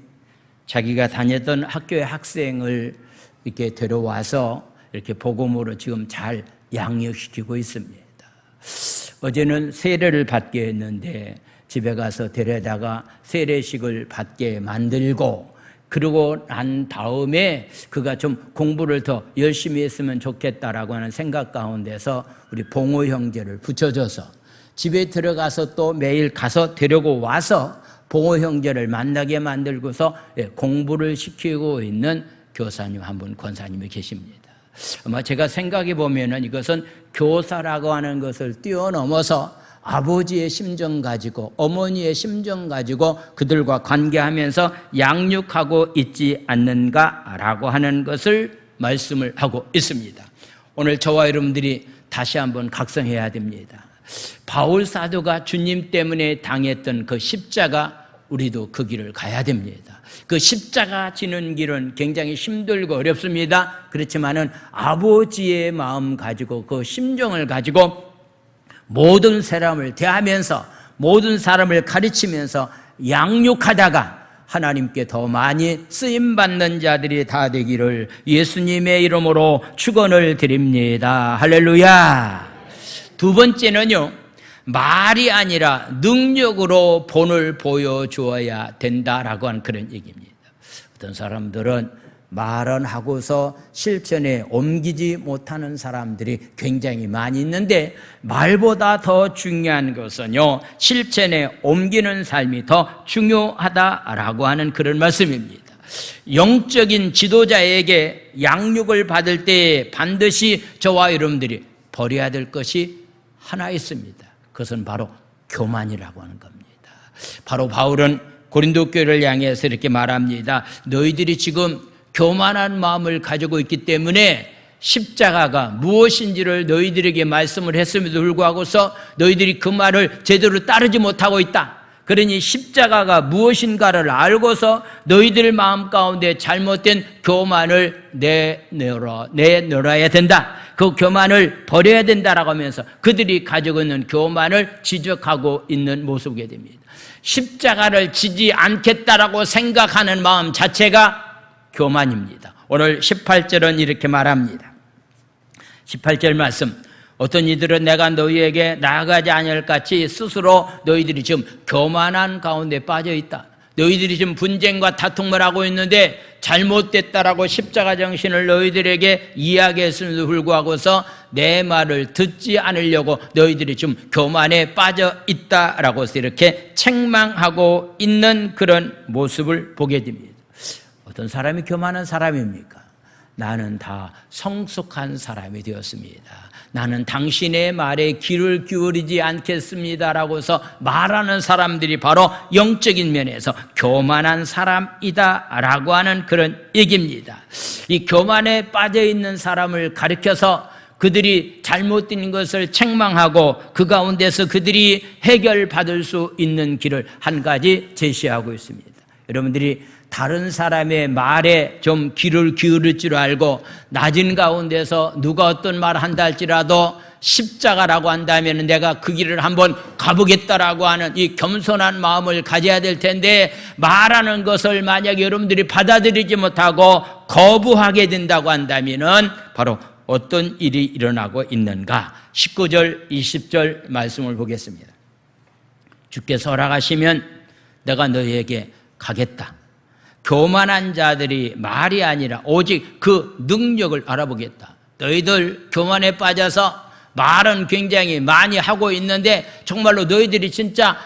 자기가 다녔던 학교의 학생을 이렇게 데려와서 이렇게 복음으로 지금 잘 양육시키고 있습니다. 어제는 세례를 받게 했는데 집에 가서 데려다가 세례식을 받게 만들고, 그러고 난 다음에 그가 좀 공부를 더 열심히 했으면 좋겠다라고 하는 생각 가운데서 우리 봉호 형제를 붙여줘서 집에 들어가서 또 매일 가서 데리고 와서 봉호 형제를 만나게 만들고서 공부를 시키고 있는 교사님 한 분, 권사님이 계십니다. 아마 제가 생각해 보면은 이것은 교사라고 하는 것을 뛰어넘어서 아버지의 심정 가지고 어머니의 심정 가지고 그들과 관계하면서 양육하고 있지 않는가라고 하는 것을 말씀을 하고 있습니다. 오늘 저와 여러분들이 다시 한번 각성해야 됩니다. 바울 사도가 주님 때문에 당했던 그 십자가, 우리도 그 길을 가야 됩니다. 그 십자가 지는 길은 굉장히 힘들고 어렵습니다. 그렇지만은 아버지의 마음 가지고 그 심정을 가지고 모든 사람을 대하면서 모든 사람을 가르치면서 양육하다가 하나님께 더 많이 쓰임받는 자들이 다 되기를 예수님의 이름으로 축원을 드립니다. 할렐루야. 두 번째는요, 말이 아니라 능력으로 본을 보여주어야 된다라고 하는 그런 얘기입니다. 어떤 사람들은 말은 하고서 실천에 옮기지 못하는 사람들이 굉장히 많이 있는데, 말보다 더 중요한 것은요, 실천에 옮기는 삶이 더 중요하다라고 하는 그런 말씀입니다. 영적인 지도자에게 양육을 받을 때 반드시 저와 여러분들이 버려야 될 것이 하나 있습니다. 그것은 바로 교만이라고 하는 겁니다. 바로 바울은 고린도 교회를 향해서 이렇게 말합니다. 너희들이 지금 교만한 마음을 가지고 있기 때문에 십자가가 무엇인지를 너희들에게 말씀을 했음에도 불구하고서 너희들이 그 말을 제대로 따르지 못하고 있다. 그러니 십자가가 무엇인가를 알고서 너희들 마음 가운데 잘못된 교만을 내놓아야 된다. 그 교만을 버려야 된다라고 하면서 그들이 가지고 있는 교만을 지적하고 있는 모습이게 됩니다. 십자가를 지지 않겠다라고 생각하는 마음 자체가 교만입니다. 오늘 18절은 이렇게 말합니다. 18절 말씀, 어떤 이들은 내가 너희에게 나아가지 아니할 같이 스스로 너희들이 지금 교만한 가운데 빠져 있다. 너희들이 지금 분쟁과 다툼을 하고 있는데 잘못됐다라고 십자가 정신을 너희들에게 이야기했음에도 불구하고서 내 말을 듣지 않으려고 너희들이 지금 교만에 빠져 있다라고 해서 이렇게 책망하고 있는 그런 모습을 보게 됩니다. 어떤 사람이 교만한 사람입니까? 나는 다 성숙한 사람이 되었습니다. 나는 당신의 말에 귀를 기울이지 않겠습니다라고 해서 말하는 사람들이 바로 영적인 면에서 교만한 사람이다라고 하는 그런 얘기입니다. 이 교만에 빠져 있는 사람을 가리켜서 그들이 잘못된 것을 책망하고 그 가운데서 그들이 해결받을 수 있는 길을 한 가지 제시하고 있습니다. 여러분들이 다른 사람의 말에 좀 귀를 기울일 줄 알고 낮은 가운데서 누가 어떤 말을 한다 할지라도 십자가라고 한다면 내가 그 길을 한번 가보겠다라고 하는 이 겸손한 마음을 가져야 될 텐데, 말하는 것을 만약에 여러분들이 받아들이지 못하고 거부하게 된다고 한다면 바로 어떤 일이 일어나고 있는가? 19절 20절 말씀을 보겠습니다. 주께서 허락하시면 내가 너희에게 가겠다. 교만한 자들이 말이 아니라 오직 그 능력을 알아보겠다. 너희들 교만에 빠져서 말은 굉장히 많이 하고 있는데 정말로 너희들이 진짜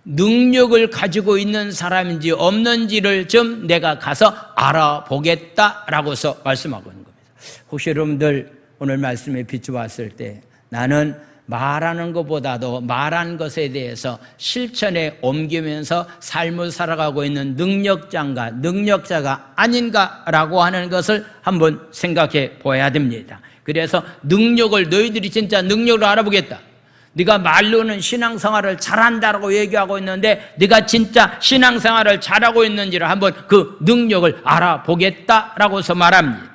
능력을 가지고 있는 사람인지 없는지를 좀 내가 가서 알아보겠다라고 해서 말씀하고 있는 겁니다. 혹시 여러분들 오늘 말씀에 비추었을 때 나는 말하는 것보다도 말한 것에 대해서 실천에 옮기면서 삶을 살아가고 있는 능력자인가 능력자가 아닌가라고 하는 것을 한번 생각해 보아야 됩니다. 그래서 능력을 너희들이 진짜 능력을 알아보겠다. 네가 말로는 신앙생활을 잘한다라고 얘기하고 있는데 네가 진짜 신앙생활을 잘하고 있는지를 한번 그 능력을 알아보겠다라고 해서 말합니다.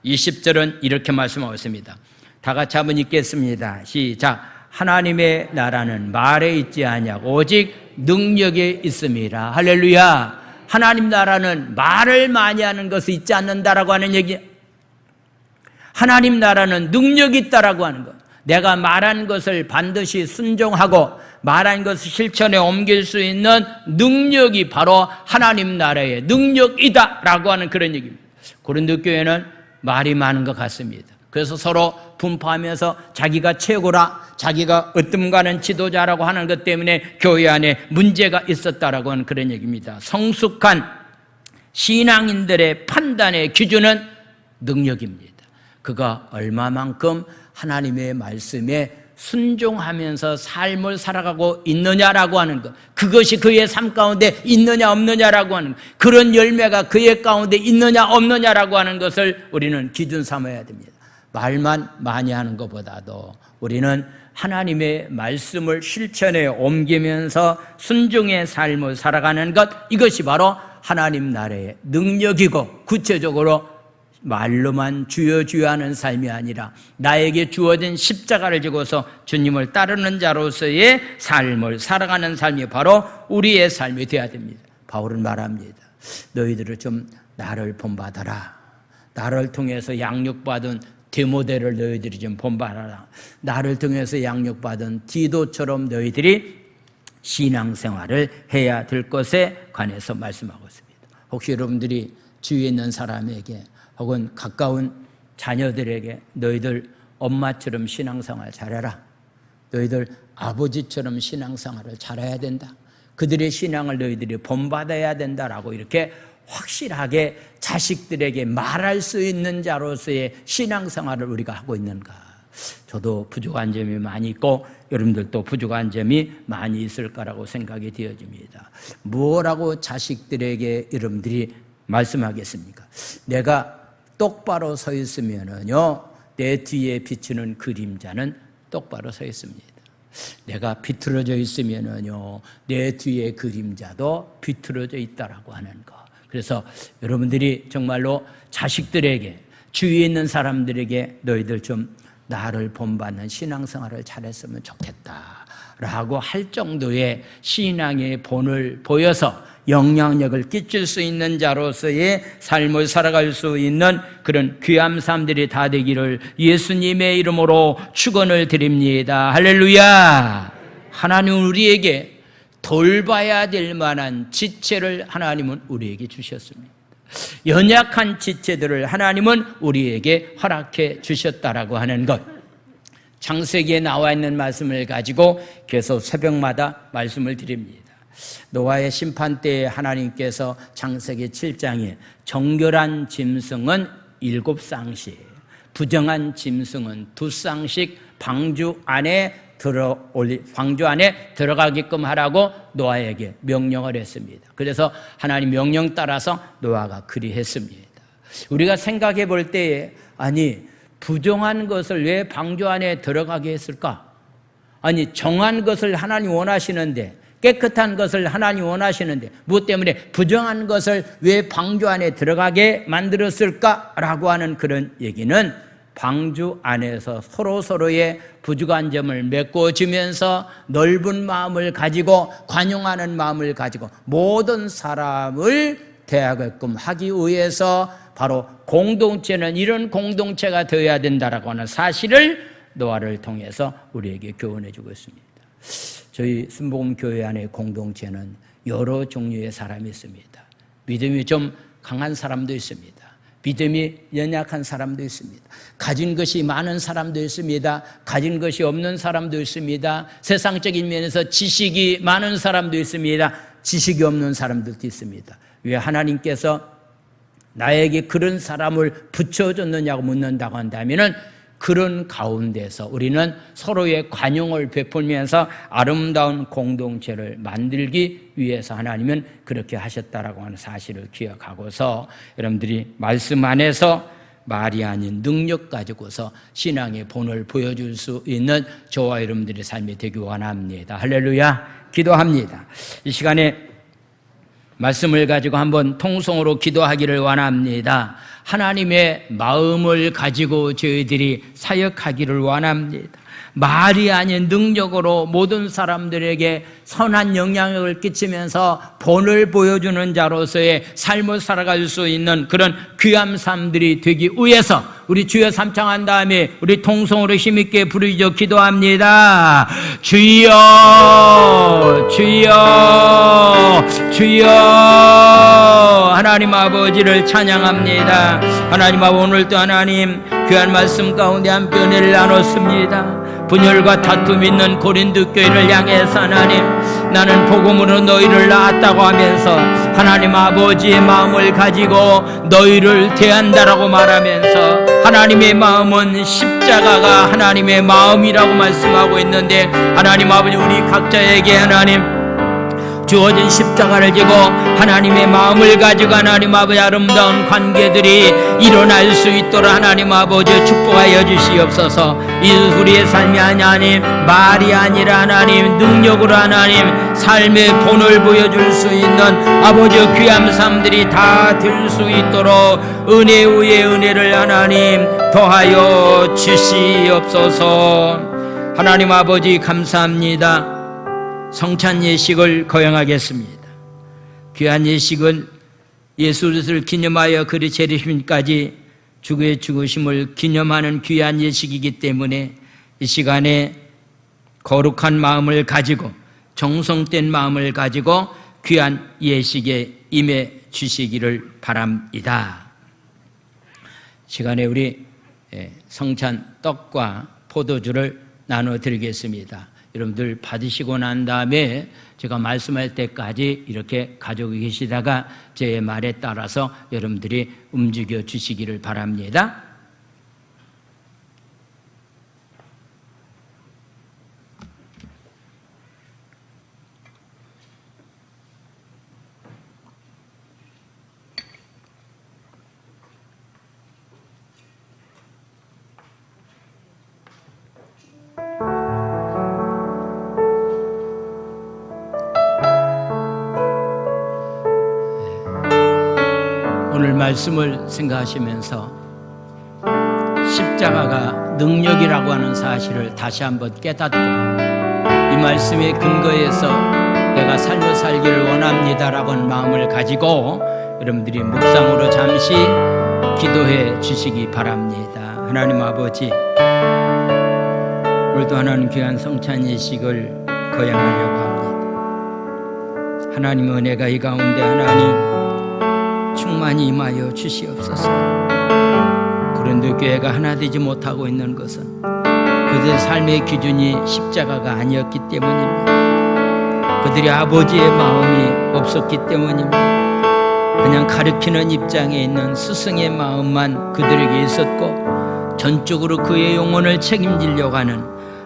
20절은 이렇게 말씀하고 있습니다. 다 같이 한번 읽겠습니다. 시작. 하나님의 나라는 말에 있지 아니하고 오직 능력에 있습니다. 할렐루야. 하나님 나라는 말을 많이 하는 것이 있지 않는다라고 하는 얘기. 하나님 나라는 능력이 있다라고 하는 것. 내가 말한 것을 반드시 순종하고 말한 것을 실천에 옮길 수 있는 능력이 바로 하나님 나라의 능력이다라고 하는 그런 얘기입니다. 고린도 교회는 말이 많은 것 같습니다. 그래서 서로 분파하면서 자기가 최고라, 자기가 으뜸가는 지도자라고 하는 것 때문에 교회 안에 문제가 있었다라고 하는 그런 얘기입니다. 성숙한 신앙인들의 판단의 기준은 능력입니다. 그가 얼마만큼 하나님의 말씀에 순종하면서 삶을 살아가고 있느냐라고 하는 것, 그것이 그의 삶 가운데 있느냐 없느냐라고 하는 것, 그런 열매가 그의 가운데 있느냐 없느냐라고 하는 것을 우리는 기준 삼아야 됩니다. 말만 많이 하는 것보다도 우리는 하나님의 말씀을 실천에 옮기면서 순종의 삶을 살아가는 것, 이것이 바로 하나님 나라의 능력이고, 구체적으로 말로만 주여 주여 하는 삶이 아니라 나에게 주어진 십자가를 지고서 주님을 따르는 자로서의 삶을 살아가는 삶이 바로 우리의 삶이 되어야 됩니다. 바울은 말합니다. 너희들은 좀 나를 본받아라. 나를 통해서 양육받은 디모데를 너희들이 좀 본받아라. 나를 통해서 양육받은 디도처럼 너희들이 신앙생활을 해야 될 것에 관해서 말씀하고 있습니다. 혹시 여러분들이 주위에 있는 사람에게 혹은 가까운 자녀들에게 너희들 엄마처럼 신앙생활 잘해라. 너희들 아버지처럼 신앙생활을 잘해야 된다. 그들의 신앙을 너희들이 본받아야 된다라고 이렇게 확실하게 자식들에게 말할 수 있는 자로서의 신앙생활을 우리가 하고 있는가? 저도 부족한 점이 많이 있고 여러분들도 부족한 점이 많이 있을 거라고 생각이 되어집니다. 뭐라고 자식들에게 여러분들이 말씀하겠습니까? 내가 똑바로 서 있으면은요, 내 뒤에 비치는 그림자는 똑바로 서 있습니다. 내가 비틀어져 있으면은요, 내 뒤에 그림자도 비틀어져 있다라고 하는 거. 그래서 여러분들이 정말로 자식들에게, 주위에 있는 사람들에게 너희들 좀 나를 본받는 신앙생활을 잘했으면 좋겠다라고 할 정도의 신앙의 본을 보여서 영향력을 끼칠 수 있는 자로서의 삶을 살아갈 수 있는 그런 귀한 삶들이 다 되기를 예수님의 이름으로 축원을 드립니다. 할렐루야. 하나님은 우리에게 돌봐야 될 만한 지체를 하나님은 우리에게 주셨습니다. 연약한 지체들을 하나님은 우리에게 허락해 주셨다라고 하는 것, 창세기에 나와 있는 말씀을 가지고 계속 새벽마다 말씀을 드립니다. 노아의 심판 때에 하나님께서 창세기 7장에 정결한 짐승은 7쌍씩, 부정한 짐승은 2쌍씩 방주 안에 들어가게끔 하라고 노아에게 명령을 했습니다. 그래서 하나님 명령 따라서 노아가 그리했습니다. 우리가 생각해 볼 때에, 아니 부정한 것을 왜 방주 안에 들어가게 했을까? 아니 정한 것을 하나님 원하시는데, 깨끗한 것을 하나님 원하시는데 무엇 때문에 부정한 것을 왜 방주 안에 들어가게 만들었을까라고 하는 그런 얘기는, 방주 안에서 서로서로의 부족한 점을 메꿔주면서 넓은 마음을 가지고 관용하는 마음을 가지고 모든 사람을 대하게끔 하기 위해서 바로 공동체는 이런 공동체가 되어야 된다라고 하는 사실을 노아를 통해서 우리에게 교훈해 주고 있습니다. 저희 순복음교회 안에 공동체는 여러 종류의 사람이 있습니다. 믿음이 좀 강한 사람도 있습니다. 믿음이 연약한 사람도 있습니다. 가진 것이 많은 사람도 있습니다. 가진 것이 없는 사람도 있습니다. 세상적인 면에서 지식이 많은 사람도 있습니다. 지식이 없는 사람들도 있습니다. 왜 하나님께서 나에게 그런 사람을 붙여줬느냐고 묻는다고 한다면은, 그런 가운데서 우리는 서로의 관용을 베풀면서 아름다운 공동체를 만들기 위해서 하나님은 그렇게 하셨다라고 하는 사실을 기억하고서, 여러분들이 말씀 안에서 말이 아닌 능력 가지고서 신앙의 본을 보여줄 수 있는 저와 여러분들의 삶이 되기 원합니다. 할렐루야. 기도합니다. 이 시간에 말씀을 가지고 한번 통성으로 기도하기를 원합니다. 하나님의 마음을 가지고 저희들이 사역하기를 원합니다. 말이 아닌 능력으로 모든 사람들에게 선한 영향력을 끼치면서 본을 보여주는 자로서의 삶을 살아갈 수 있는 그런 귀한 삶들이 되기 위해서 우리 주여 삼창한 다음에 우리 통성으로 힘있게 부르짖어 기도합니다. 주여, 주여, 주여. 하나님 아버지를 찬양합니다. 하나님 아버지, 오늘도 하나님 귀한 말씀 가운데 함께 은혜를 나눴습니다. 분열과 다툼 있는 고린도 교회를 향해서 하나님, 나는 복음으로 너희를 낳았다고 하면서 하나님 아버지의 마음을 가지고 너희를 대한다라고 말하면서, 하나님의 마음은 십자가가 하나님의 마음이라고 말씀하고 있는데, 하나님 아버지, 우리 각자에게 하나님 주어진 십자가를 지고 하나님의 마음을 가지고 하나님 아버지 아름다운 관계들이 일어날 수 있도록 하나님 아버지 축복하여 주시옵소서. 이 우리의 삶이 하나님 말이 아니라 하나님 능력으로 하나님 삶의 본을 보여줄 수 있는 아버지 귀한 삶들이 다 될 수 있도록 은혜 위에 은혜를 하나님 더하여 주시옵소서. 하나님 아버지 감사합니다. 성찬 예식을 거행하겠습니다. 귀한 예식은 예수 그리스도를 기념하여 그리 재림까지 주의 죽으심을 기념하는 귀한 예식이기 때문에 이 시간에 거룩한 마음을 가지고 정성된 마음을 가지고 귀한 예식에 임해 주시기를 바랍니다. 시간에 우리 성찬 떡과 포도주를 나눠드리겠습니다. 여러분들 받으시고 난 다음에 제가 말씀할 때까지 이렇게 가지고 계시다가 제 말에 따라서 여러분들이 움직여 주시기를 바랍니다. 오늘 말씀을 생각하시면서 십자가가 능력이라고 하는 사실을 다시 한번 깨닫고, 이 말씀의 근거에서 내가 삶을 살기를 원합니다라고 하는 마음을 가지고 여러분들이 묵상으로 잠시 기도해 주시기 바랍니다. 하나님 아버지, 오늘도 하나님 귀한 성찬 예식을 거행하려고 합니다. 하나님 은혜가 이 가운데 하나님 충만히 임하여 주시옵소서. 고린도 교회가 하나 되지 못하고 있는 것은 그들의 삶의 기준이 십자가가 아니었기 때문입니다. 그들이 아버지의 마음이 없었기 때문입니다. 그냥 가르치는 입장에 있는 스승의 마음만 그들에게 있었고 전적으로 그의 영혼을 책임지려고 하는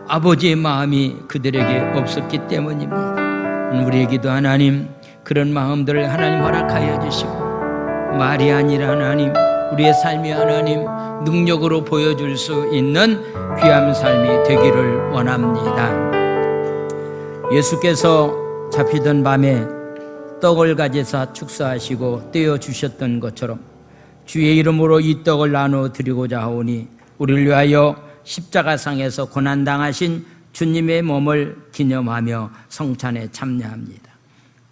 아버지의 마음이 그들에게 없었기 때문입니다. 우리에게도 하나님 그런 마음들을 하나님 허락하여 주시고 말이 아니라 하나님 우리의 삶이 하나님 능력으로 보여줄 수 있는 귀한 삶이 되기를 원합니다. 예수께서 잡히던 밤에 떡을 가져서 축사하시고 떼어 주셨던 것처럼 주의 이름으로 이 떡을 나누어 드리고자 하오니 우리를 위하여 십자가상에서 고난당하신 주님의 몸을 기념하며 성찬에 참여합니다.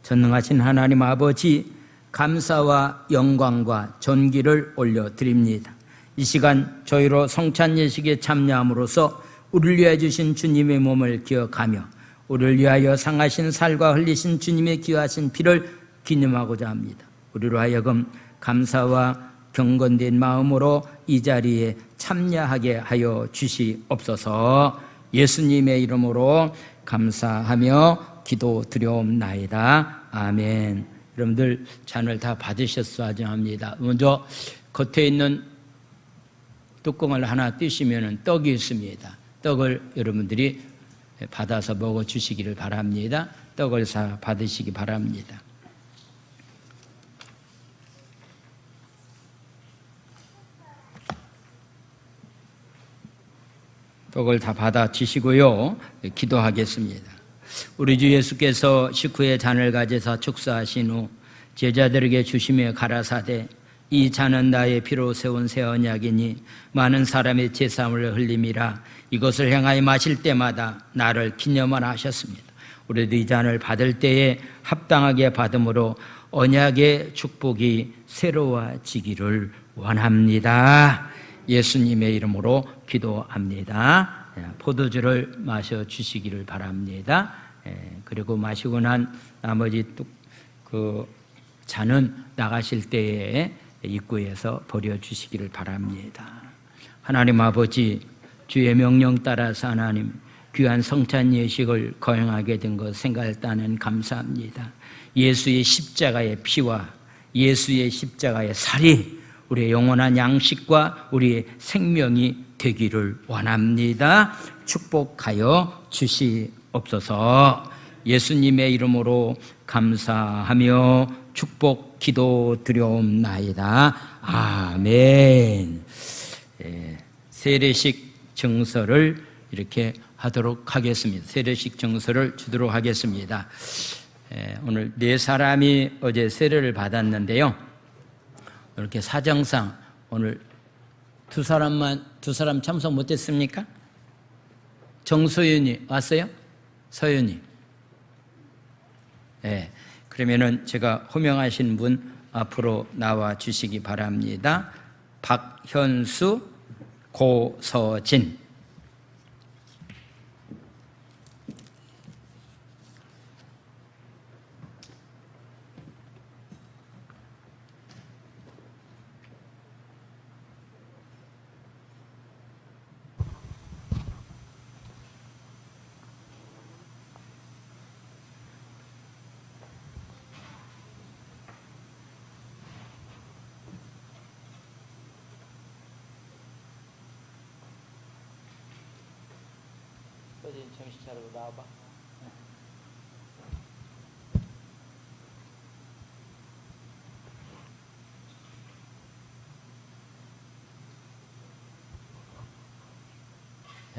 전능하신 하나님 아버지 감사와 영광과 존귀를 올려드립니다. 이 시간 저희로 성찬 예식에 참여함으로써 우리를 위해 주신 주님의 몸을 기억하며 우리를 위하여 상하신 살과 흘리신 주님의 귀하신 피를 기념하고자 합니다. 우리로 하여금 감사와 경건된 마음으로 이 자리에 참여하게 하여 주시옵소서. 예수님의 이름으로 감사하며 기도드려옵나이다. 아멘. 여러분들 잔을 다 받으셨어야 합니다. 먼저 겉에 있는 뚜껑을 하나 띄시면 떡이 있습니다. 떡을 여러분들이 받아서 먹어 주시기를 바랍니다. 떡을 받으시기 바랍니다. 떡을 다 받아 주시고요. 기도하겠습니다. 우리 주 예수께서 식후에 잔을 가져서 축사하신 후 제자들에게 주시며 가라사대 이 잔은 나의 피로 세운 새 언약이니 많은 사람의 제사함을 흘림이라. 이것을 행하여 마실 때마다 나를 기념하라 하셨습니다. 우리도 이 잔을 받을 때에 합당하게 받음으로 언약의 축복이 새로워지기를 원합니다. 예수님의 이름으로 기도합니다. 포도주를 마셔주시기를 바랍니다. 그리고 마시고 난 나머지 그 잔은 나가실 때에 입구에서 버려주시기를 바랍니다. 하나님 아버지, 주의 명령 따라서 하나님 귀한 성찬 예식을 거행하게 된 것 생각하는 감사합니다. 예수의 십자가의 피와 예수의 십자가의 살이 우리의 영원한 양식과 우리의 생명이 되기를 원합니다. 축복하여 주시옵소서. 예수님의 이름으로 감사하며 축복 기도드려옵나이다. 아멘. 세례식 증서를 이렇게 하도록 하겠습니다. 세례식 증서를 주도록 하겠습니다. 오늘 네 사람이 어제 세례를 받았는데요. 이렇게 사정상 오늘 두 사람 참석 못했습니까? 정소윤이 왔어요? 서윤이. 네. 그러면은 제가 호명하신 분 앞으로 나와 주시기 바랍니다. 박현수, 고서진. 정신 차리고 나와봐.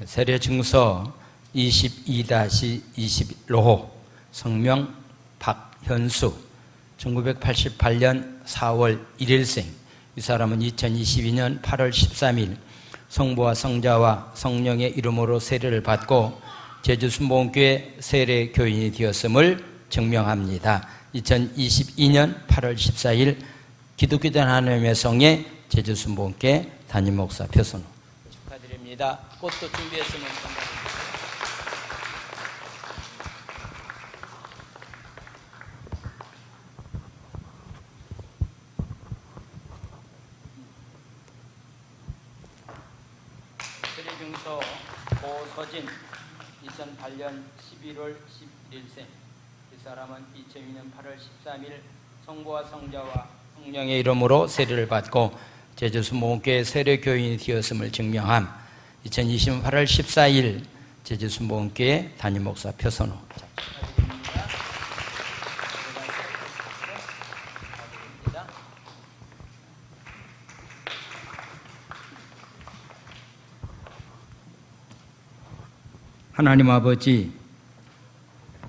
세례증서 22-21호 성명 박현수 1988년 4월 1일생. 이 사람은 2022년 8월 13일 성부와 성자와 성령의 이름으로 세례를 받고 제주순복음교회 세례 교인이 되었음을 증명합니다. 2022년 8월 14일 기독교된 하나님의 성의 제주순복음교회 담임목사 표선호 축하드립니다. 꽃도 준비했으면 감사합니다. 주소 고서진 2008년 11월 11일생. 이 사람은 2002년 8월 13일 성부와 성자와 성령의 이름으로 세례를 받고 제주 순복음교회 세례교인이 되었음을 증명함. 2020년 8월 14일 제주 순복음교회 담임 목사 표선호. 하나님 아버지,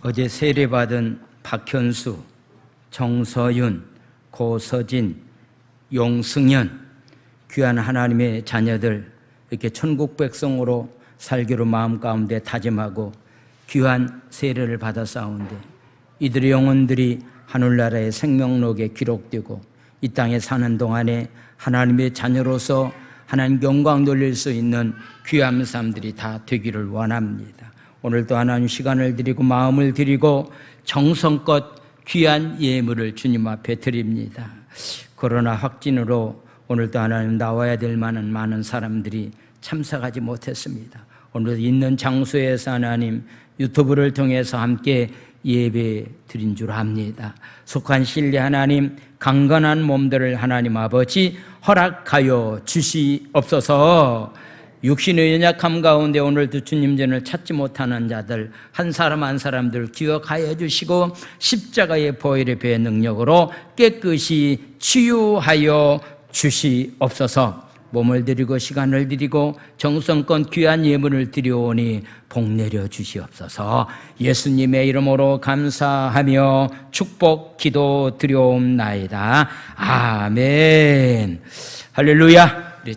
어제 세례받은 박현수, 정서윤, 고서진, 용승현 귀한 하나님의 자녀들 이렇게 천국 백성으로 살기로 마음 가운데 다짐하고 귀한 세례를 받았사온데 이들의 영혼들이 하늘나라의 생명록에 기록되고 이 땅에 사는 동안에 하나님의 자녀로서 하나님 영광 돌릴 수 있는 귀한 삶들이 다 되기를 원합니다. 오늘도 하나님 시간을 드리고 마음을 드리고 정성껏 귀한 예물을 주님 앞에 드립니다. 코로나 확진으로 오늘도 하나님 나와야 될 만한 많은 사람들이 참석하지 못했습니다. 오늘 있는 장소에서 하나님 유튜브를 통해서 함께 예배 드린 줄 압니다. 속한 신뢰 하나님 강건한 몸들을 하나님 아버지 허락하여 주시옵소서. 육신의 연약함 가운데 오늘도 주님 전을 찾지 못하는 자들 한 사람 한 사람들 기억하여 주시고 십자가의 보혈의 배의 능력으로 깨끗이 치유하여 주시옵소서. 몸을 드리고 시간을 드리고 정성껏 귀한 예물을 드려오니 복 내려 주시옵소서. 예수님의 이름으로 감사하며 축복 기도 드려옵나이다. 아멘. 할렐루야.